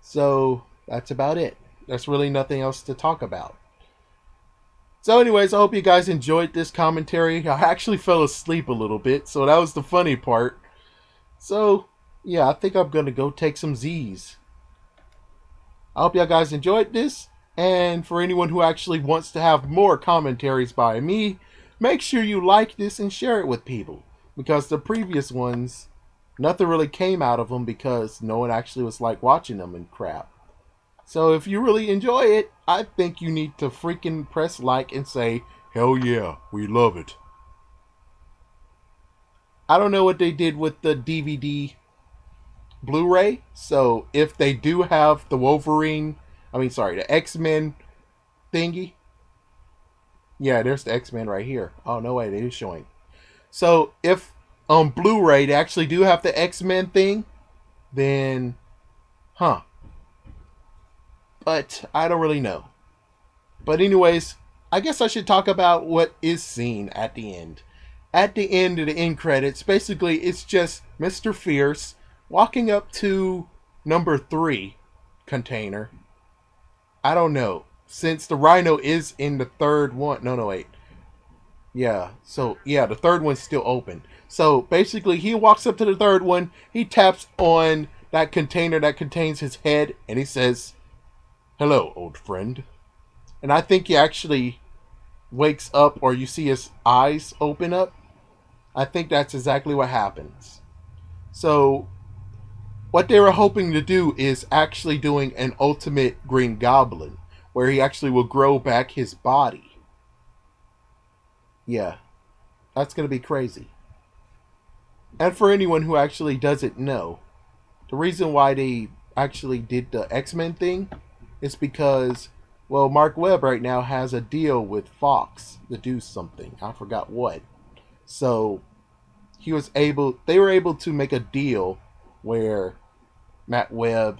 So that's about it. There's really nothing else to talk about. So anyways, I hope you guys enjoyed this commentary. I actually fell asleep a little bit, so that was the funny part. So, yeah, I think I'm going to go take some Z's. I hope you guys enjoyed this. And for anyone who actually wants to have more commentaries by me, make sure you like this and share it with people. Because the previous ones, nothing really came out of them because no one actually was like watching them and crap. So if you really enjoy it, I think you need to freaking press like and say, hell yeah, we love it. I don't know what they did with the DVD Blu-ray. So if they do have the the X-Men thingy. Yeah, there's the X-Men right here. Oh, no way, they are showing. So if on Blu-ray they actually do have the X-Men thing, then, But I don't really know. But anyways, I guess I should talk about what is seen at the end. At the end of the end credits, basically it's just Mr. Fierce walking up to number 3 container. I don't know. Since the Rhino is in the third one. No, wait. Yeah, so, yeah, the third one's still open. So, basically, he walks up to the third one. He taps on that container that contains his head. And he says... Hello, old friend. And I think he actually wakes up, or you see his eyes open up. I think that's exactly what happens. So, what they were hoping to do is actually doing an Ultimate Green Goblin, where he actually will grow back his body. Yeah. That's going to be crazy. And for anyone who actually doesn't know, the reason why they actually did the X-Men thing is because, well, Mark Webb right now has a deal with Fox to do something. I forgot what. So they were able to make a deal where Matt Webb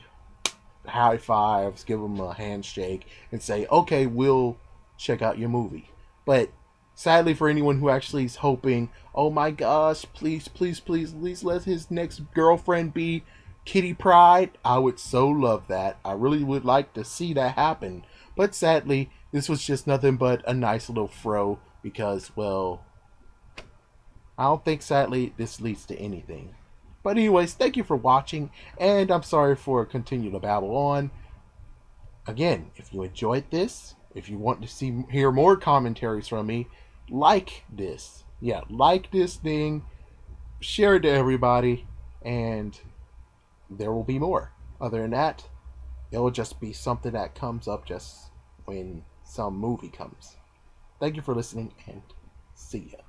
high fives, give him a handshake, and say, okay, we'll check out your movie. But sadly, for anyone who actually is hoping, oh my gosh, please, please, please, please let his next girlfriend be Kitty Pryde, I would so love that. I really would like to see that happen. But sadly, this was just nothing but a nice little fro because, well, I don't think sadly this leads to anything. But anyways, thank you for watching, and I'm sorry for continuing to babble on. Again, if you enjoyed this, if you want to hear more commentaries from me, like this. Yeah, like this thing, share it to everybody, and there will be more. Other than that, it will just be something that comes up just when some movie comes. Thank you for listening, and see ya.